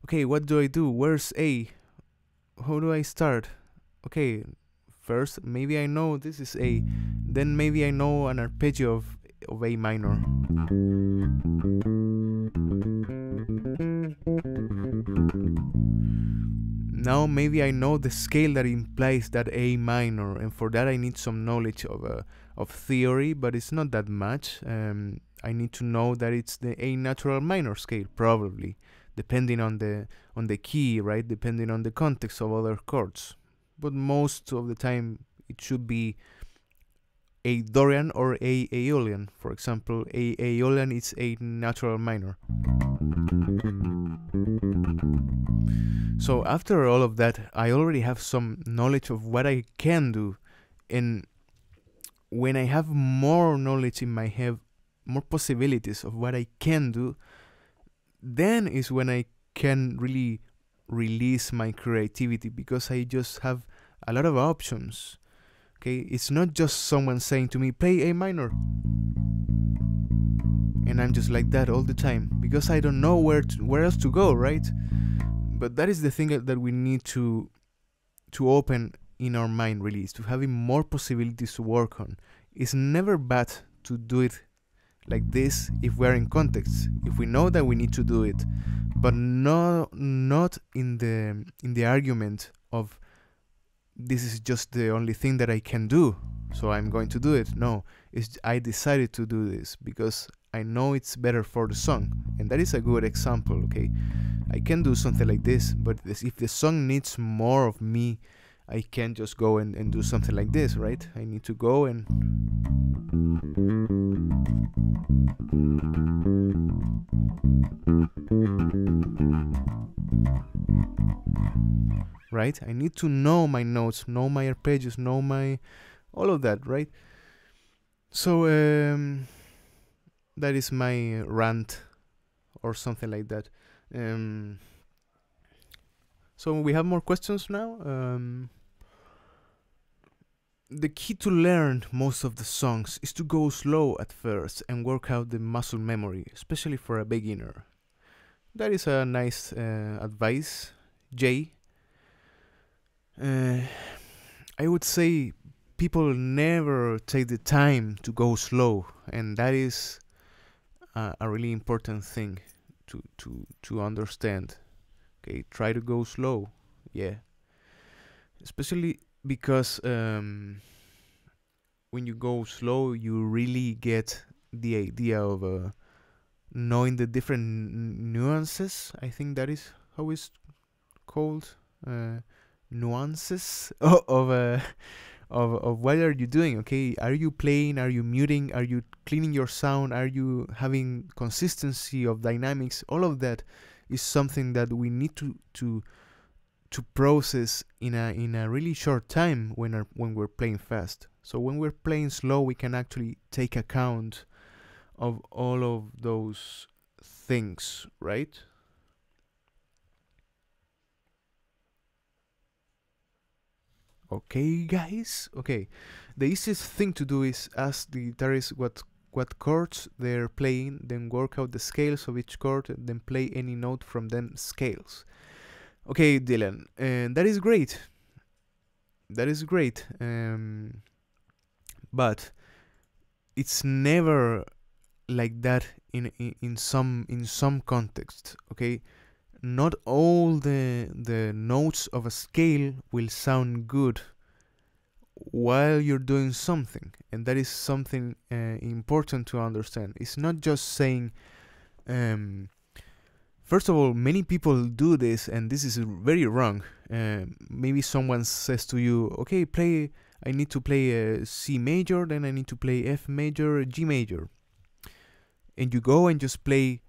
Okay, what do I do? Where's A? How do I start? Okay, first maybe I know this is A, then maybe I know an arpeggio of A minor. Now maybe I know the scale that implies that A minor, and for that I need some knowledge of theory, but it's not that much. I need to know that it's the A natural minor scale, probably. depending on the key, right? Depending on the context of other chords. But most of the time it should be a Dorian or a Aeolian. For example, a Aeolian is a natural minor. So after all of that, I already have some knowledge of what I can do, and when I have more knowledge in my head, more possibilities of what I can do, then is when I can really release my creativity, because I just have a lot of options. Okay, it's not just someone saying to me, play A minor, and I'm just like that all the time, because I don't know where else to go, right? But that is the thing that we need to open in our mind, really, is to having more possibilities to work on. It's never bad to do it like this if we're in context, if we know that we need to do it, but not in the argument of this is just the only thing that I can do, so I'm going to do it. No, I decided to do this because I know it's better for the song, and that is a good example. Okay, I can do something like this, but if the song needs more of me, I can't just go and do something like this, right? I need to go and right? I need to know my notes, know my arpeggios, know my all of that, right? So that is my rant or something like that. So we have more questions now. The key to learn most of the songs is to go slow at first and work out the muscle memory, especially for a beginner. That is a nice advice, Jay. I would say people never take the time to go slow, and that is a really important thing to understand. Okay, try to go slow, yeah. Especially because when you go slow, you really get the idea of knowing the different nuances. I think that is how it's called, nuances of what are you doing. Okay, are you playing, are you muting, are you cleaning your sound, are you having consistency of dynamics? All of that is something that we need to process in a really short time when we're playing fast. So when we're playing slow, we can actually take account of all of those things, right? Okay, guys. Okay, the easiest thing to do is ask the guitarist what chords they're playing, then work out the scales of each chord, and then play any note from them scales. Okay, Dylan, and that is great. That is great. But it's never like that in some context. Okay, not all the notes of a scale will sound good while you're doing something, and that is something important to understand. It's not just saying first of all, many people do this, and this is very wrong. Maybe someone says to you, okay, I need to play C major, then I need to play F major, G major, and you go and just play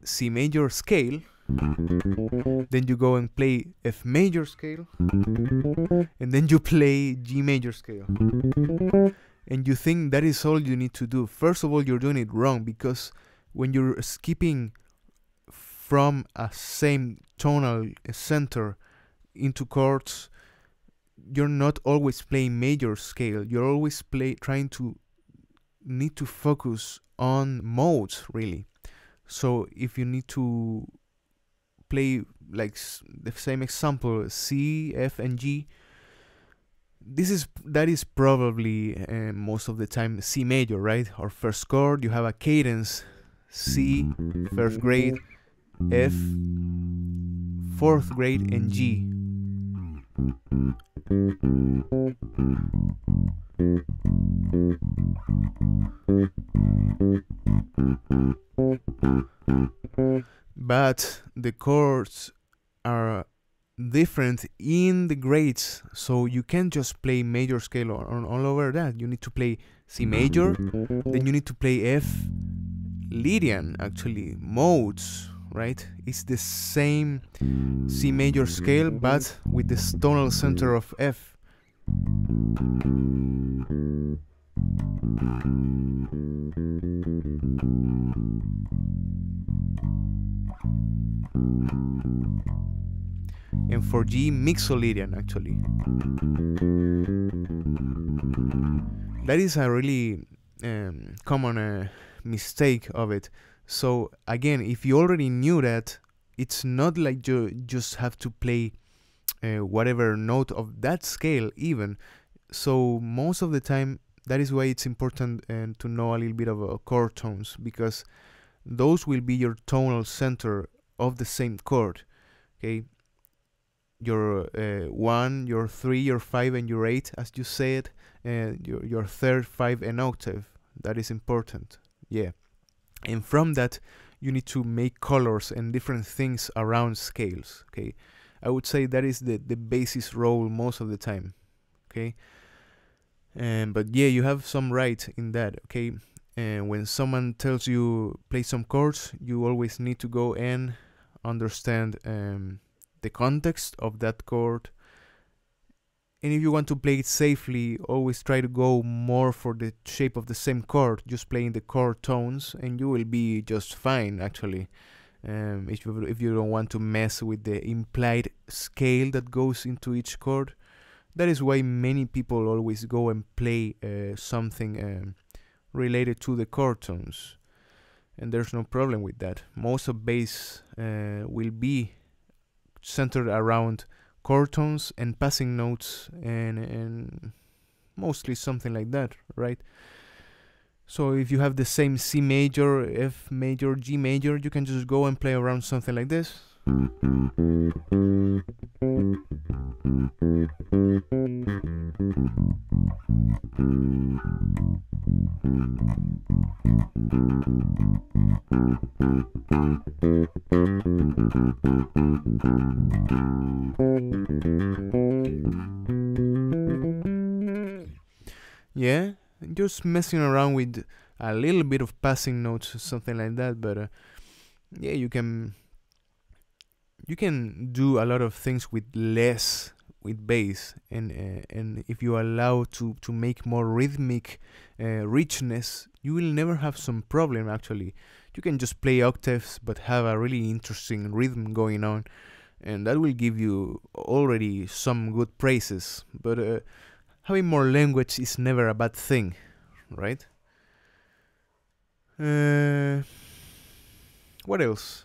C major scale, then you go and play F major scale, and then you play G major scale, and you think that is all you need to do. First of all, you're doing it wrong, because when you're skipping from a same tonal center into chords, you're not always playing major scale. You're always need to focus on modes, really. So if you need to play like the same example, C, F, and G, that is probably most of the time C major, right? Or first chord, you have a cadence, C, first grade, F, fourth grade, and G. but the chords are different in the grades, so you can't just play major scale all over that. You need to play C major, then you need to play F Lydian, actually, modes, right? It's the same C major scale, but with the tonal center of F. And for G, Mixolydian, actually. That is a really common mistake of it. So again, if you already knew that, it's not like you just have to play whatever note of that scale even. So most of the time, that is why it's important to know a little bit of chord tones, because those will be your tonal center of the same chord. Okay, your 1, your 3, your 5, and your 8, as you said, your third, 5, and octave. That is important. Yeah, and from that you need to make colors and different things around scales. Okay, I would say that is the basis role most of the time. Okay, but yeah, you have some right in that. Okay, and when someone tells you play some chords, you always need to go and understand the context of that chord, and if you want to play it safely, always try to go more for the shape of the same chord, just playing the chord tones, and you will be just fine, actually. If you don't want to mess with the implied scale that goes into each chord. That is why many people always go and play something related to the chord tones, and there's no problem with that. Most of bass will be centered around chord tones and passing notes, and mostly something like that, right? So if you have the same C major, F major, G major, you can just go and play around something like this. Yeah, just messing around with a little bit of passing notes or something like that, but yeah, you can do a lot of things with less with bass, and if you allow to make more rhythmic richness, you will never have some problem. Actually, you can just play octaves but have a really interesting rhythm going on, and that will give you already some good praises. But having more language is never a bad thing, right? What else?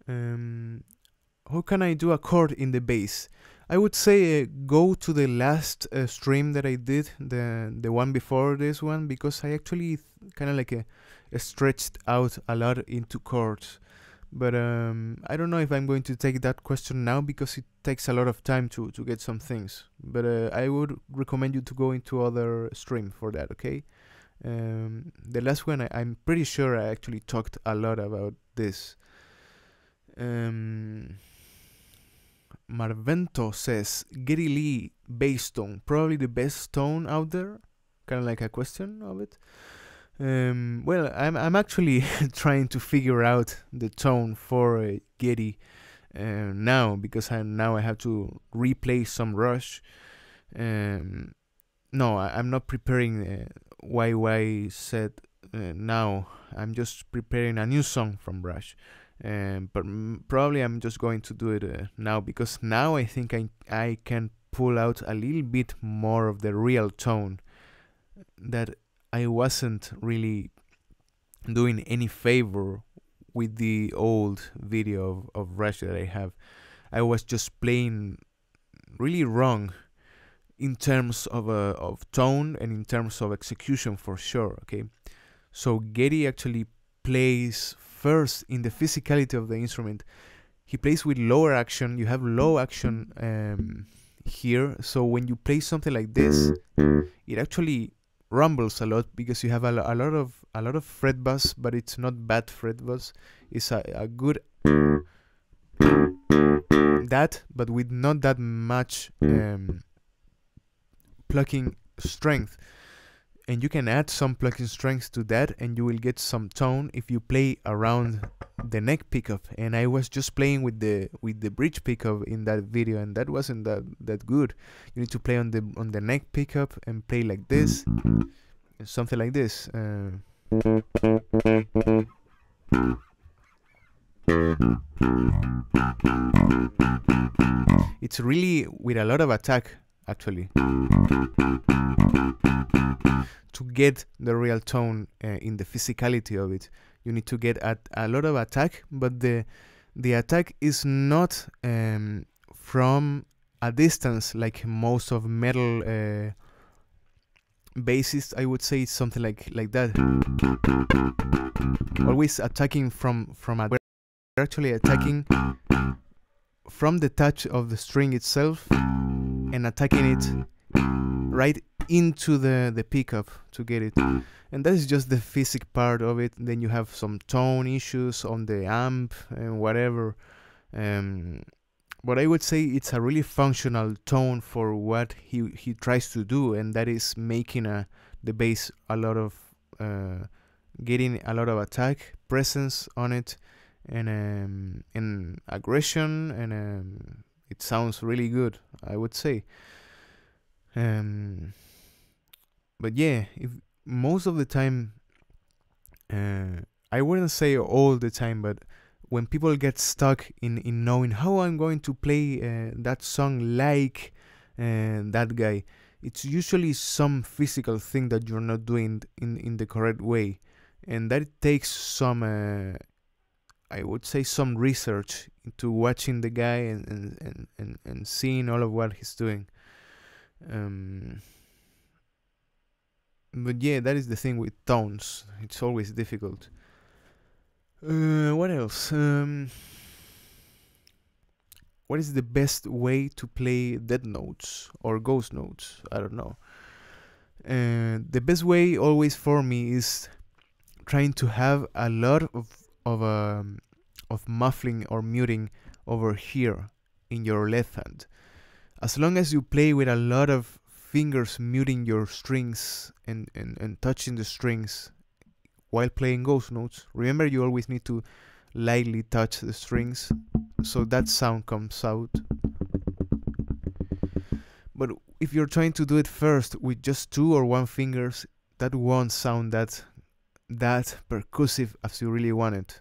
How can I do a chord in the bass? I would say go to the last stream that I did, the one before this one, because I actually kind of like stretched out a lot into chords. But I don't know if I'm going to take that question now, because it takes a lot of time to get some things. But I would recommend you to go into other stream for that, okay? The last one, I'm pretty sure I actually talked a lot about this. Marvento says, Geddy Lee bass tone, probably the best tone out there? Kind of like a question of it. Well, I'm actually trying to figure out the tone for Geddy now, because now I have to replay some Rush. No, I'm not preparing YY set now. I'm just preparing a new song from Rush. But probably I'm just going to do it now, because now I think I can pull out a little bit more of the real tone that I wasn't really doing any favor with the old video of Rush that I have. I was just playing really wrong in terms of tone and in terms of execution, for sure. Okay, so Geddy actually plays first in the physicality of the instrument. He plays with lower action. You have low action here, so when you play something like this, it actually rumbles a lot because you have a lot of fret buzz, but it's not bad fret buzz. It's a good that, but with not that much plucking strength. And you can add some plucking strength to that, and you will get some tone if you play around the neck pickup. And I was just playing with the bridge pickup in that video, and that wasn't that good. You need to play on the neck pickup and play like this, something like this. It's really with a lot of attack, actually, to get the real tone in the physicality of it. You need to get a lot of attack, but the attack is not from a distance like most of metal bassists. I would say it's something like that. Always attacking from a, we're actually attacking from the touch of the string itself and attacking it right into the pickup to get it. And that is just the physics part of it. Then you have some tone issues on the amp and whatever. But I would say it's a really functional tone for what he tries to do, and that is making the bass a lot of getting a lot of attack, presence on it, and aggression, and it sounds really good, I would say. But yeah, if most of the time, I wouldn't say all the time, but when people get stuck in knowing how I'm going to play that song like that guy, it's usually some physical thing that you're not doing in the correct way, and that takes some I would say some research into watching the guy and seeing all of what he's doing. But yeah, that is the thing with tones. It's always difficult. What else? What is the best way to play dead notes or ghost notes? I don't know. The best way always for me is trying to have a lot of muffling or muting over here in your left hand. As long as you play with a lot of fingers muting your strings and touching the strings while playing ghost notes, remember you always need to lightly touch the strings so that sound comes out. But if you're trying to do it first with just 2 or 1 fingers, that won't sound that percussive as you really want it.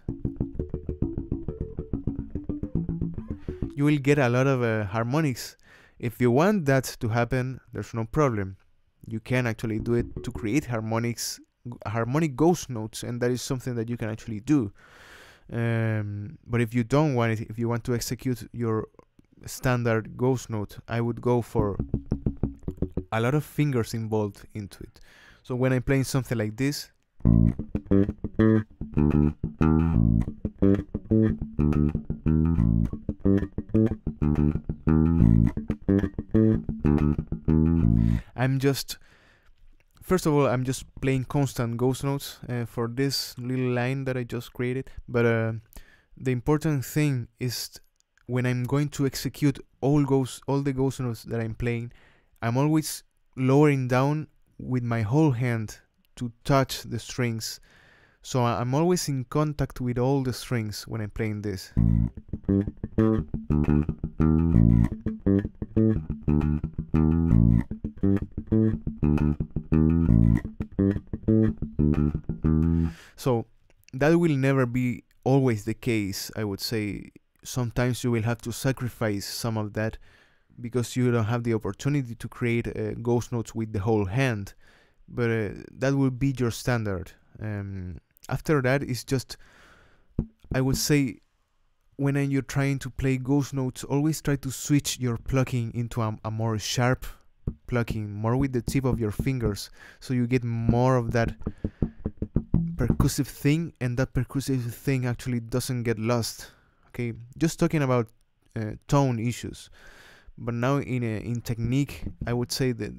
You will get a lot of harmonics. If you want that to happen, there's no problem. You can actually do it to create harmonic ghost notes, and that is something that you can actually do. But if you don't want it, if you want to execute your standard ghost note, I would go for a lot of fingers involved into it. So when I'm playing something like this, first of all, I'm just playing constant ghost notes for this little line that I just created. But the important thing is when I'm going to execute all the ghost notes that I'm playing, I'm always lowering down with my whole hand to touch the strings. So I'm always in contact with all the strings when I'm playing this. So that will never be always the case, I would say. Sometimes you will have to sacrifice some of that because you don't have the opportunity to create ghost notes with the whole hand, but that will be your standard. After that, it's just, I would say, when you're trying to play ghost notes, always try to switch your plucking into a more sharp plucking, more with the tip of your fingers, so you get more of that percussive thing, and that percussive thing actually doesn't get lost. Okay, just talking about tone issues, but now in technique, I would say that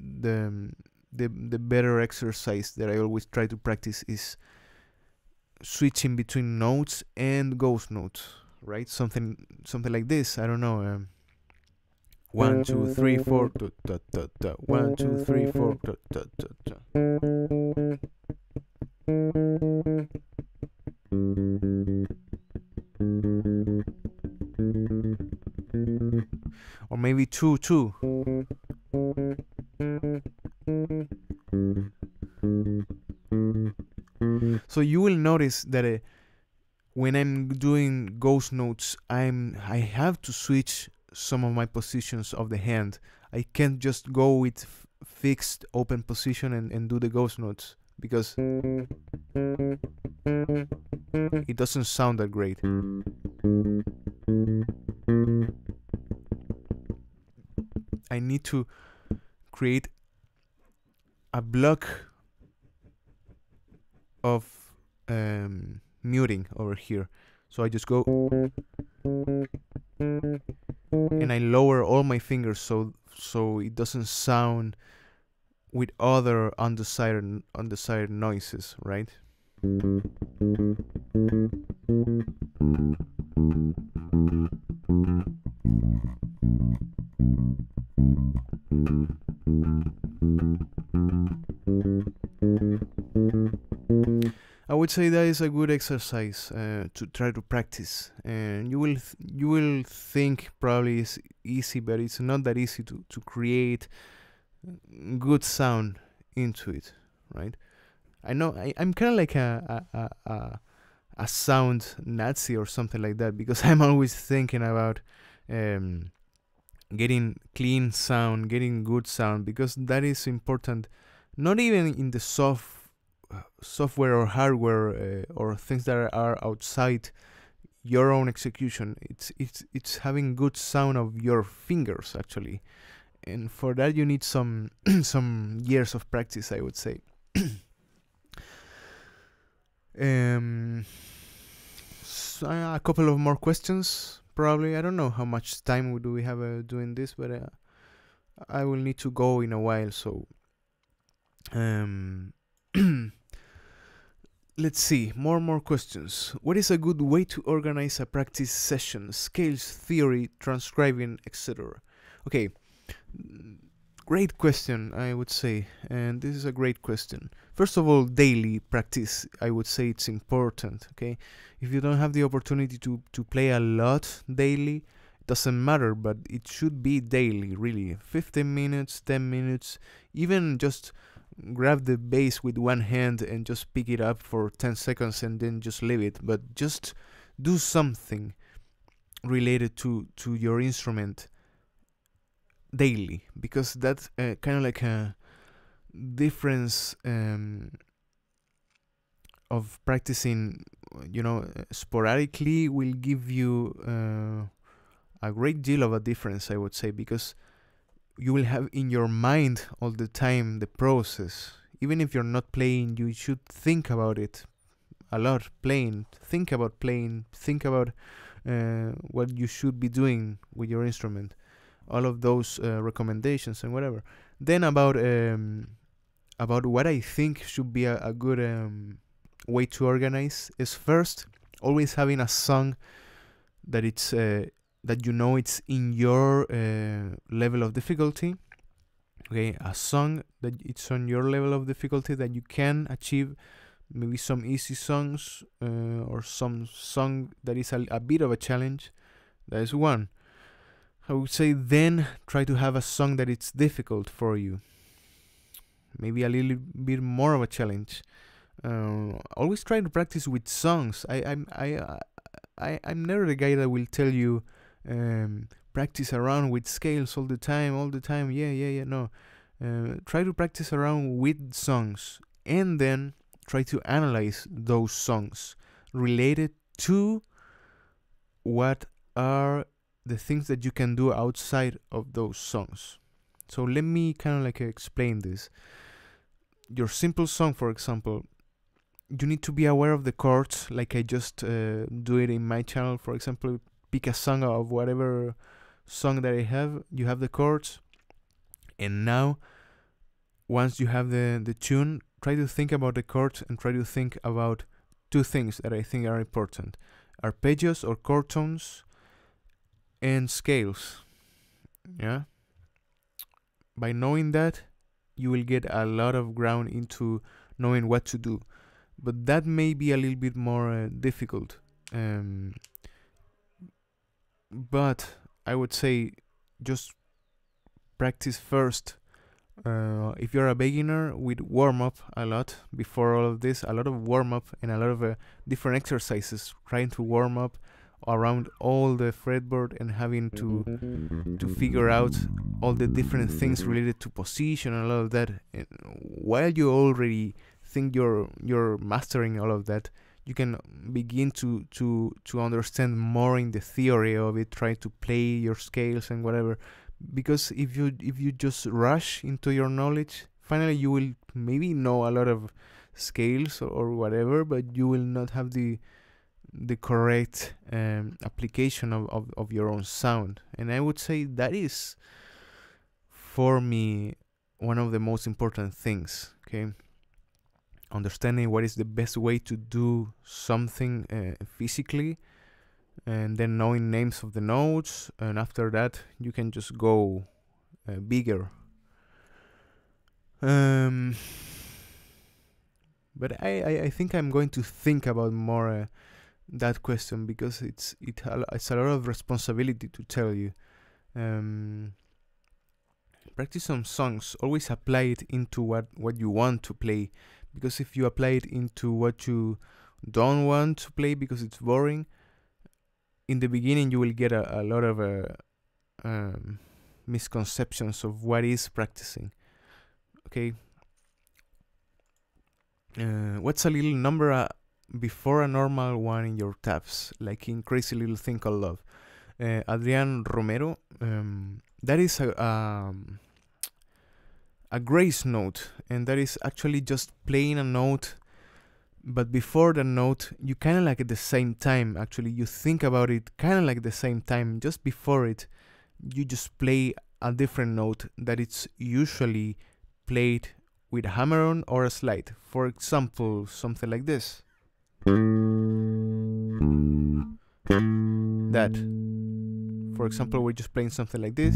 the better exercise that I always try to practice is switching between notes and ghost notes, right? Something like this. I don't know. 1 2 3 4 da, da, da, da. 1 2 3 4 da, da, da, da. Or maybe 2 2. So you will notice that when I'm doing ghost notes, I have to switch some of my positions of the hand. I can't just go with fixed open position and do the ghost notes, because it doesn't sound that great. I need to create a block of muting over here. So I just go and I lower all my fingers so it doesn't sound with other undecided noises, right? I would say that is a good exercise to try to practice, and you will think probably it's easy, but it's not that easy to create good sound into it, right? I know I'm kind of like a sound Nazi or something like that, because I'm always thinking about getting clean sound, getting good sound, because that is important. Not even in the software or hardware or things that are outside your own execution. It's having good sound of your fingers, actually, and for that you need some some years of practice, I would say. So, a couple of more questions, probably. I don't know how much time do we have doing this, but I will need to go in a while, so let's see, more questions. What is a good way to organize a practice session? Scales, theory, transcribing, etc. Okay, great question, I would say, and this is a great question. First of all, daily practice, I would say it's important, okay? If you don't have the opportunity to play a lot daily, it doesn't matter, but it should be daily, really. 15 minutes, 10 minutes, even just grab the bass with one hand and just pick it up for 10 seconds and then just leave it. But just do something related to your instrument daily, because that's kind of like a difference of practicing, sporadically will give you a great deal of a difference, I would say, because you will have in your mind all the time the process. Even if you're not playing, you should think about it a lot. Think about playing, think about what you should be doing with your instrument, all of those recommendations and whatever. Then about what I think should be a good way to organize is, first, always having a song that it's that it's in your level of difficulty. Okay, a song that it's on your level of difficulty that you can achieve. Maybe some easy songs or some song that is a bit of a challenge. That is one. I would say then try to have a song that it's difficult for you. Maybe a little bit more of a challenge. Always try to practice with songs. I'm never the guy that will tell you practice around with scales all the time. Yeah. No. Try to practice around with songs, and then try to analyze those songs related to what are the things that you can do outside of those songs. So let me kind of like explain this. Your simple song, for example, you need to be aware of the chords, like I just do it in my channel. For example, pick a song of whatever song that I have. You have the chords, and now once you have the tune, try to think about the chords and try to think about two things that I think are important: arpeggios or chord tones and scales. Yeah. By knowing that, you will get a lot of ground into knowing what to do, but that may be a little bit more difficult. But I would say just practice first. If you're a beginner, with warm up a lot before all of this, a lot of warm up and a lot of different exercises, trying to warm up around all the fretboard and having to figure out all the different things related to position and all of that. And while you already think you're mastering all of that, you can begin to understand more in the theory of it, try to play your scales and whatever. Because if you just rush into your knowledge, finally you will maybe know a lot of scales or whatever, but you will not have the correct application of your own sound. And I would say that is, for me, one of the most important things. Okay, understanding what is the best way to do something physically, and then knowing names of the notes, and after that you can just go bigger. But I think I'm going to think about more that question, because it's a lot of responsibility to tell you. Practice some songs. Always apply it into what you want to play, because if you apply it into what you don't want to play because it's boring, in the beginning you will get a lot of misconceptions of what is practicing. Okay. What's a little number before a normal one in your tabs, like in Crazy Little Thing Called Love? Adrian Romero. That is a grace note, and that is actually just playing a note, but before the note you kind of like at the same time, actually you think about it kind of like at the same time. Just before it, you just play a different note that it's usually played with a hammer-on or a slide. For example, something like this. That. For example, we're just playing something like this.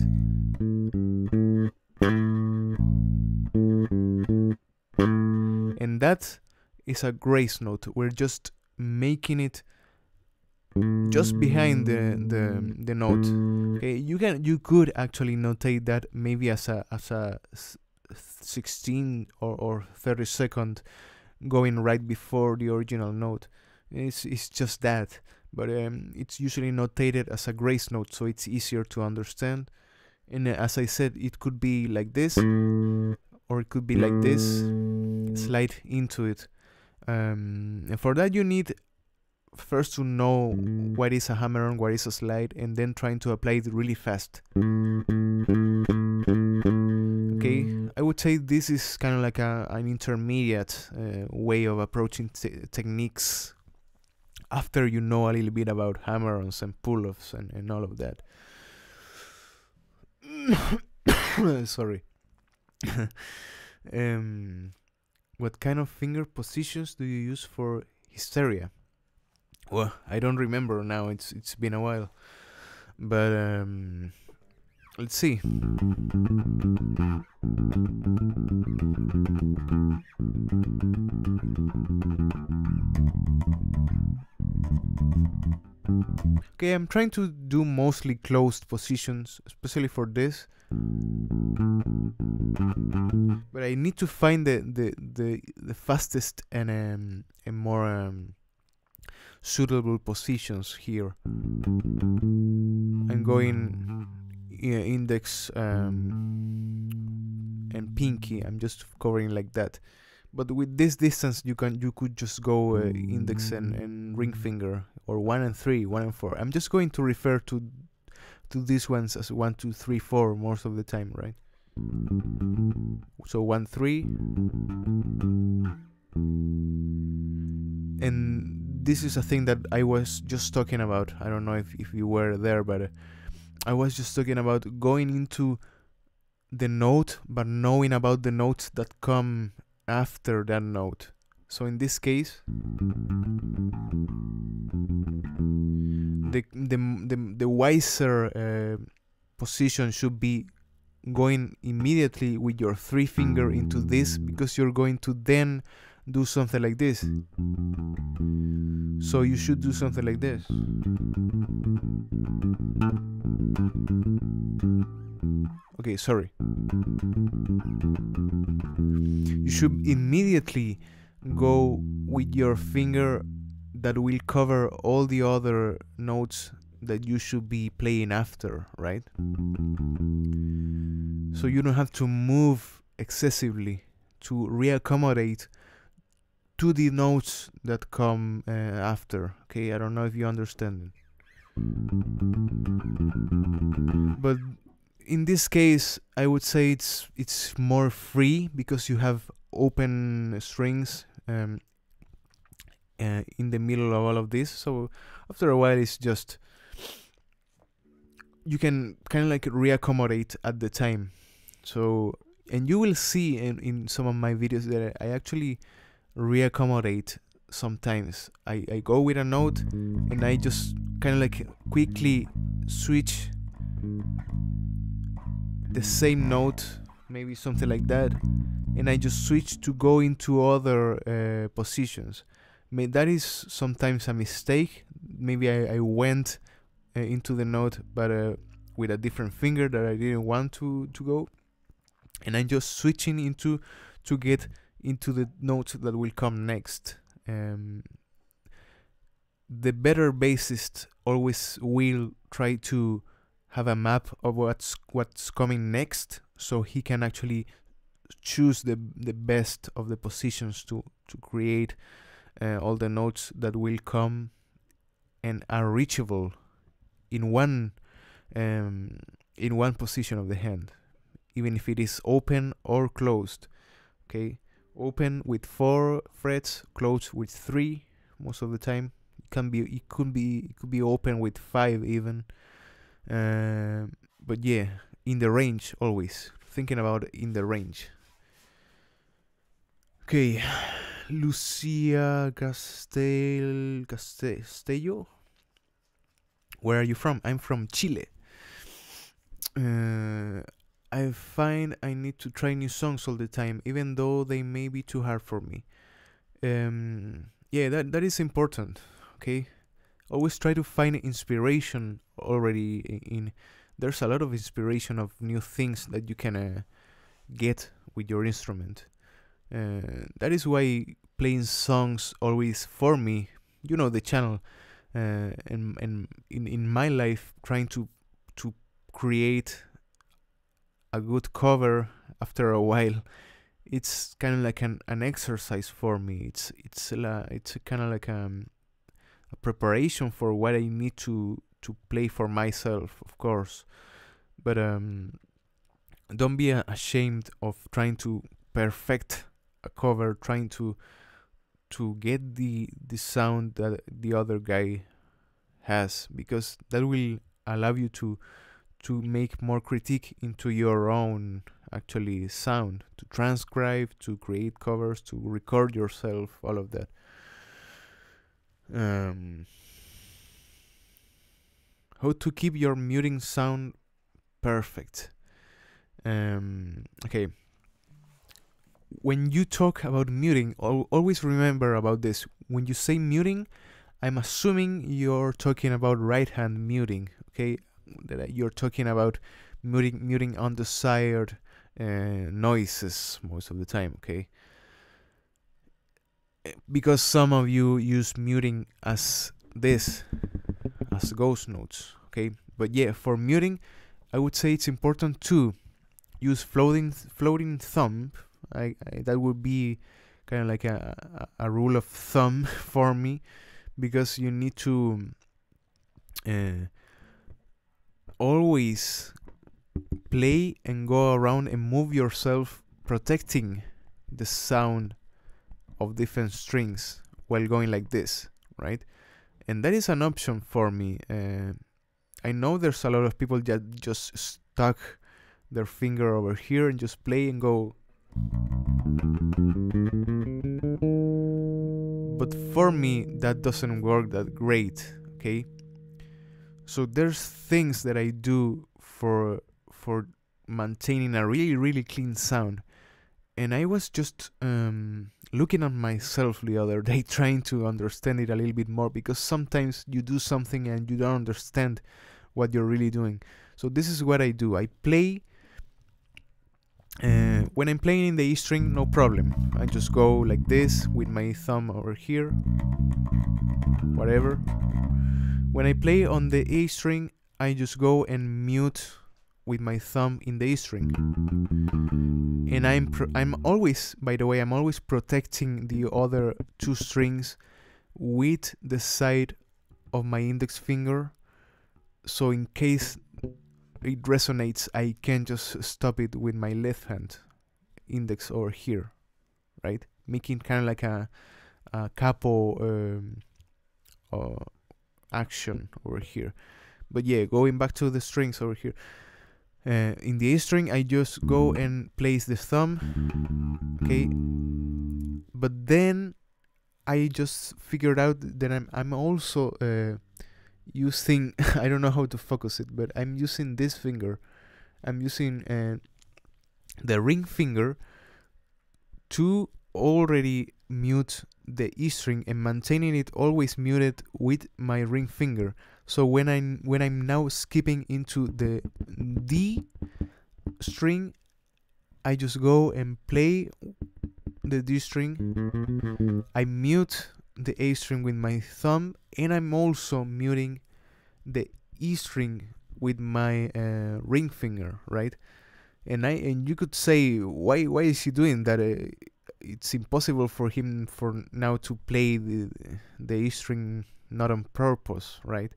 And that is a grace note. We're just making it just behind the note. Okay, you could actually notate that maybe as a 16 or 30-second going right before the original note. It's just that, but it's usually notated as a grace note, so it's easier to understand. And as I said, it could be like this, or it could be like this. Slide into it. And for that you need first to know what is a hammer-on, what is a slide, and then trying to apply it really fast. Okay, I would say this is kind of like an intermediate way of approaching techniques after you know a little bit about hammer-ons and pull-offs and all of that. Sorry. What kind of finger positions do you use for hysteria? Well, I don't remember now. It's been a while, but let's see. Okay, I'm trying to do mostly closed positions, especially for this. But I need to find the fastest and more suitable positions here. I'm going index and pinky. I'm just covering like that. But with this distance, you could just go index and ring finger, or 1 and 3, 1 and 4. I'm just going to refer to these ones as 1, 2, 3, 4 most of the time, right? So 1, 3, and this is a thing that I was just talking about. I don't know if you were there, but I was just talking about going into the note, but knowing about the notes that come after that note. So in this case, the wiser position should be going immediately with your 3 finger into this, because you're going to then do something like this. So you should do something like this. Okay, sorry. You should immediately go with your finger that will cover all the other notes that you should be playing after, right? So you don't have to move excessively to reaccommodate to the notes that come after. Okay, I don't know if you understand. But in this case, I would say it's more free because you have open strings in the middle of all of this. So after a while, it's just you can kind of like reaccommodate at the time. So, and you will see in some of my videos that I actually reaccommodate sometimes. I go with a note and I just kind of like quickly switch the same note, maybe something like that, and I just switch to go into other positions. That is sometimes a mistake. Maybe I went into the note, but with a different finger that I didn't want to go, and I'm just switching into to get into the notes that will come next. The better bassist always will try to have a map of what's coming next, so he can actually choose the best of the positions to create all the notes that will come and are reachable in one position of the hand, even if it is open or closed. Okay, open with 4 frets, closed with 3 most of the time. It could be open with 5 even. But yeah, in the range, always thinking about in the range. Okay, Lucia Castello. Where are you from? I'm from Chile. I find I need to try new songs all the time, even though they may be too hard for me. Yeah, that is important. Okay, always try to find inspiration already in there's a lot of inspiration of new things that you can get with your instrument. That is why playing songs always, for me, you know, the channel and in my life, trying to create a good cover after a while, it's kind of like an exercise for me. It's kind of like a preparation for what I need to play for myself, of course. But don't be ashamed of trying to perfect a cover, trying to get the sound that the other guy has, because that will allow you to make more critique into your own actually sound, to transcribe, to create covers, to record yourself, all of that. How to keep your muting sound perfect. Okay, when you talk about muting, always remember about this. When you say muting, I'm assuming you're talking about right hand muting. Okay, that you're talking about muting undesired noises most of the time. Okay, because some of you use muting as this, as ghost notes. Okay, but yeah, for muting, I would say it's important to use floating thumb. That would be kind of like a rule of thumb for me, because you need to always play and go around and move yourself, protecting the sound of different strings while going like this, right? And that is an option for me. I know there's a lot of people that just stuck their finger over here and just play and go. But for me, that doesn't work that great, okay? So there's things that I do for maintaining a really clean sound. And I was just looking at myself the other day, trying to understand it a little bit more, because sometimes you do something and you don't understand what you're really doing. So this is what I do. I play. When I'm playing in the E string, no problem. I just go like this with my thumb over here, whatever. When I play on the A string, I just go and mute with my thumb in the E string. And I'm always, by the way, I'm always protecting the other two strings with the side of my index finger. So in case it resonates, I can just stop it with my left hand index over here, right? Making kind of like a capo action over here. But yeah, going back to the strings over here. In the A string, I just go and place the thumb, okay? But then I just figured out that I'm also using I don't know how to focus it, but I'm using this finger. I'm using the ring finger to already mute the E string and maintaining it always muted with my ring finger. So when I'm now skipping into the D string, I just go and play the D string. I mute the A string with my thumb, and I'm also muting the E string with my ring finger, right? And you could say, why is he doing that? It's impossible for him for now to play the E string not on purpose, right?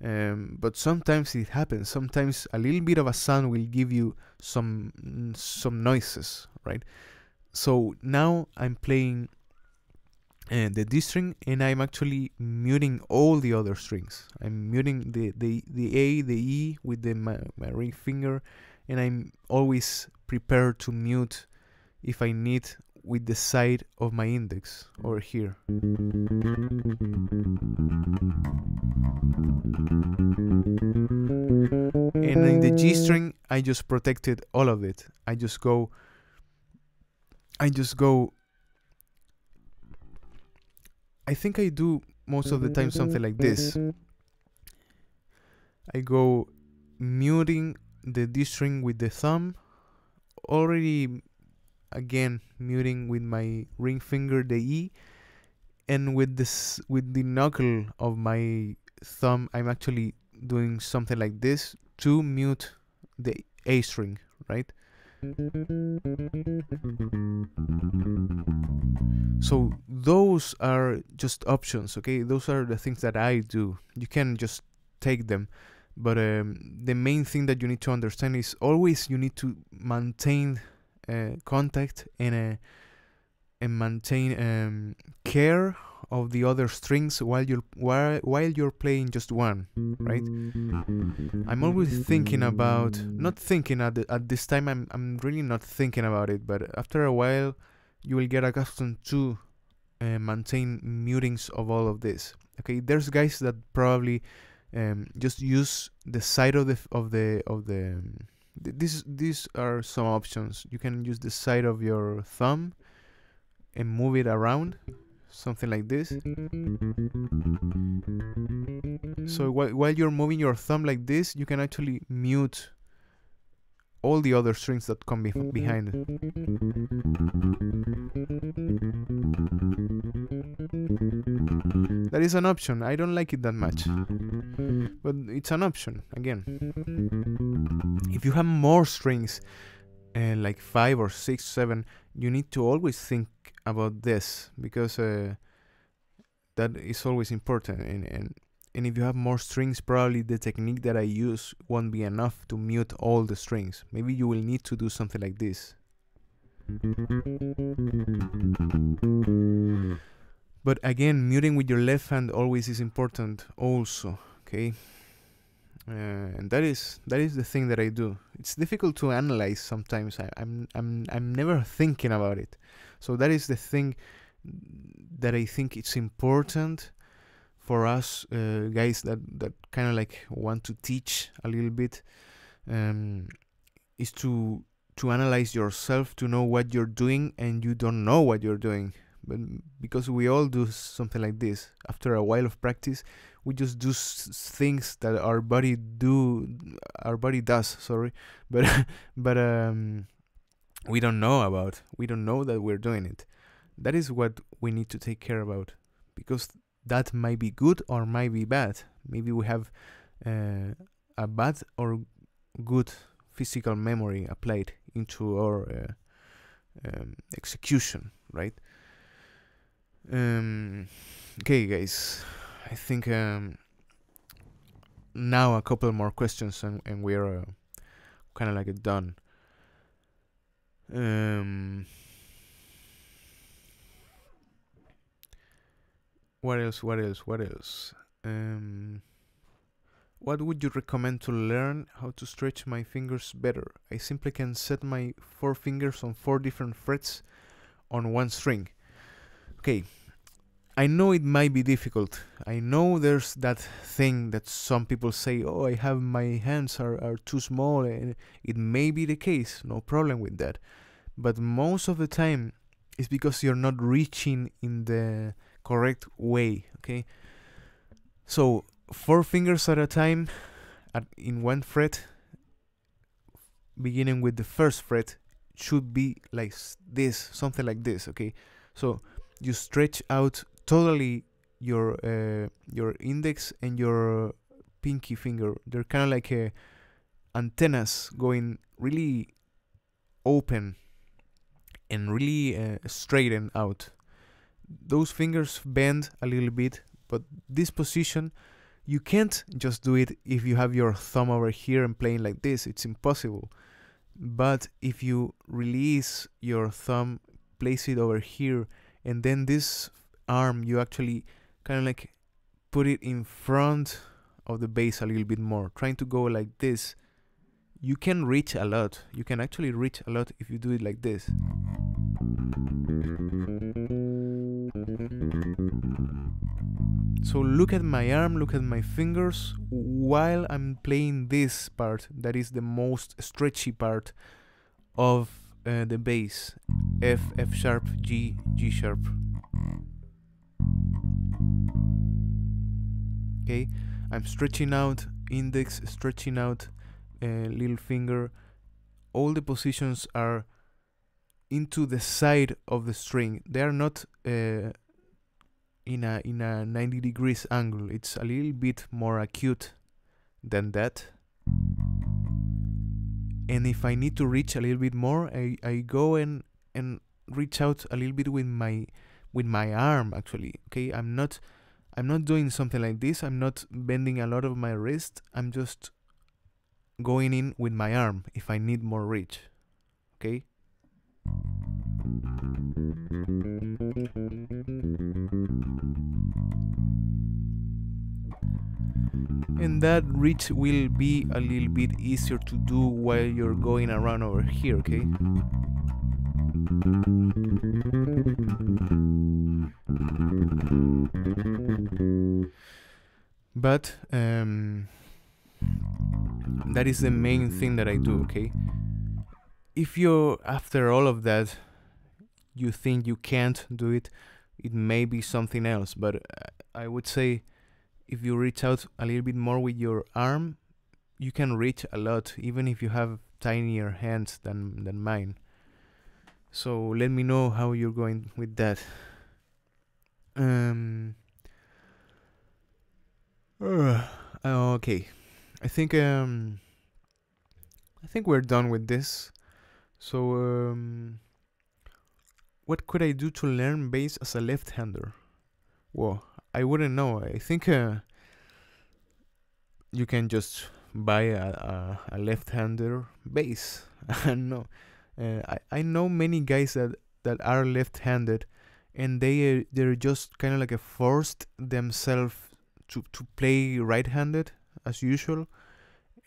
But sometimes it happens. Sometimes a little bit of a sound will give you some noises, right? So now I'm playing the D string, and I'm actually muting all the other strings. I'm muting the A, the E with my ring finger, and I'm always prepared to mute if I need with the side of my index over here. And in the G string, I just protected all of it. I just go I think I do most of the time something like this. I go muting the D string with the thumb, already again muting with my ring finger the E, and with the knuckle of my thumb I'm actually doing something like this to mute the A string, right? So those are just options, okay? Those are the things that I do. You can just take them, but the main thing that you need to understand is always you need to maintain contact and maintain care of the other strings while you're playing just one, right? I'm always thinking about, not thinking at this time, I'm really not thinking about it, but after a while you will get accustomed to maintain mutings of all of this. Okay, there's guys that probably just use the side of the these are some options. You can use the side of your thumb and move it around, something like this. So while you're moving your thumb like this, you can actually mute all the other strings that come behind it. That is an option. I don't like it that much, but it's an option again. If you have more strings, like 5 or 6, 7, you need to always think about this, because that is always important. And if you have more strings, probably the technique that I use won't be enough to mute all the strings. Maybe you will need to do something like this. But again, muting with your left hand always is important also, okay? and that is the thing that I do. It's difficult to analyze sometimes. I'm never thinking about it. So that is the thing that I think it's important for us guys that kind of like want to teach a little bit, is to analyze yourself, to know what you're doing, and you don't know what you're doing. But because we all do something like this, after a while of practice, we just do things that our body does. Sorry, but we don't know that we're doing it. That is what we need to take care about, because that might be good or might be bad. Maybe we have a bad or good physical memory applied into our execution, right? Okay, guys, I think now a couple more questions and we're kind of like done. What else? What would you recommend to learn how to stretch my fingers better? I simply can set my 4 fingers on 4 different frets on one string. Okay, I know it might be difficult. I know there's that thing that some people say, oh, I have my hands are too small, and it may be the case, no problem with that. But most of the time, it's because you're not reaching in the correct way, okay? So 4 fingers at a time in one fret, beginning with the first fret, should be like this, something like this, okay? So you stretch out totally your index and your pinky finger. They're kind of like antennas going really open and really straighten out. Those fingers bend a little bit, but this position, you can't just do it if you have your thumb over here and playing like this. It's impossible. But if you release your thumb, place it over here, and then this arm, you actually kind of like put it in front of the bass a little bit more, trying to go like this, you can reach a lot. You can actually reach a lot if you do it like this. So look at my arm, look at my fingers while I'm playing this part that is the most stretchy part of the bass. F, F sharp, G, G sharp. Okay, I'm stretching out index, stretching out little finger. All the positions are into the side of the string. They are not in a 90 degrees angle. It's a little bit more acute than that. And if I need to reach a little bit more, I go and reach out a little bit with my arm actually. Okay, I'm not doing something like this. I'm not bending a lot of my wrist. I'm just going in with my arm if I need more reach. Okay. And that reach will be a little bit easier to do while you're going around over here, okay? But that is the main thing that I do, okay? If you're, after all of that, you think you can't do it, it may be something else. But I would say if you reach out a little bit more with your arm, you can reach a lot, even if you have tinier hands than mine. So let me know how you're going with that. Okay, I think we're done with this. So what could I do to learn bass as a left-hander? Well, I wouldn't know. I think you can just buy a left-hander bass. No, I know many guys that are left-handed, and they're just kind of like forced themselves to play right-handed as usual.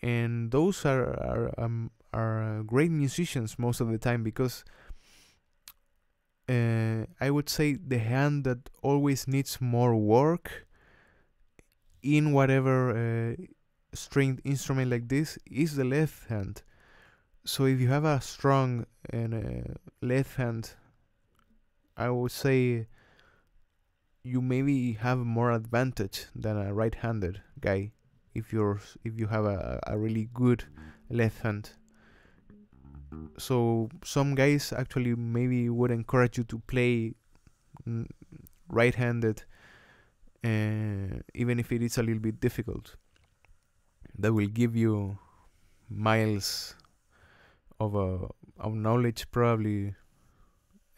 and those are great musicians most of the time, because I would say the hand that always needs more work in whatever stringed instrument like this is the left hand. So if you have a strong and left hand, I would say you maybe have more advantage than a right-handed guy if you have a really good left hand. So some guys actually maybe would encourage you to play right-handed, even if it is a little bit difficult. That will give you miles of knowledge probably,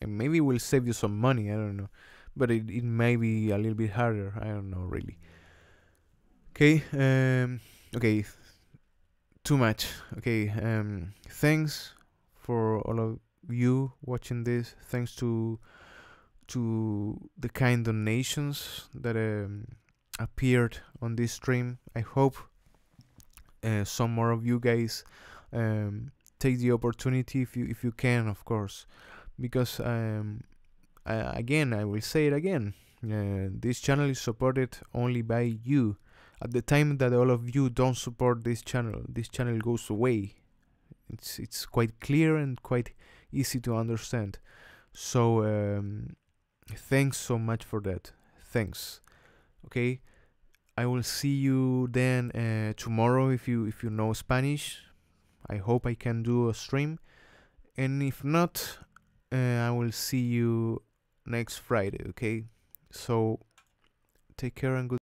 and maybe will save you some money, I don't know, but it may be a little bit harder, I don't know really. Okay, okay, too much. Okay, thanks for all of you watching this. Thanks to the kind donations that appeared on this stream. I hope some more of you guys take the opportunity if you can, of course, because again, I will say it again, this channel is supported only by you. At the time that all of you don't support this channel goes away. It's quite clear and quite easy to understand. So thanks so much for that. Thanks. Okay, I will see you then tomorrow if you know Spanish. I hope I can do a stream, and if not, I will see you next Friday. Okay, so take care and good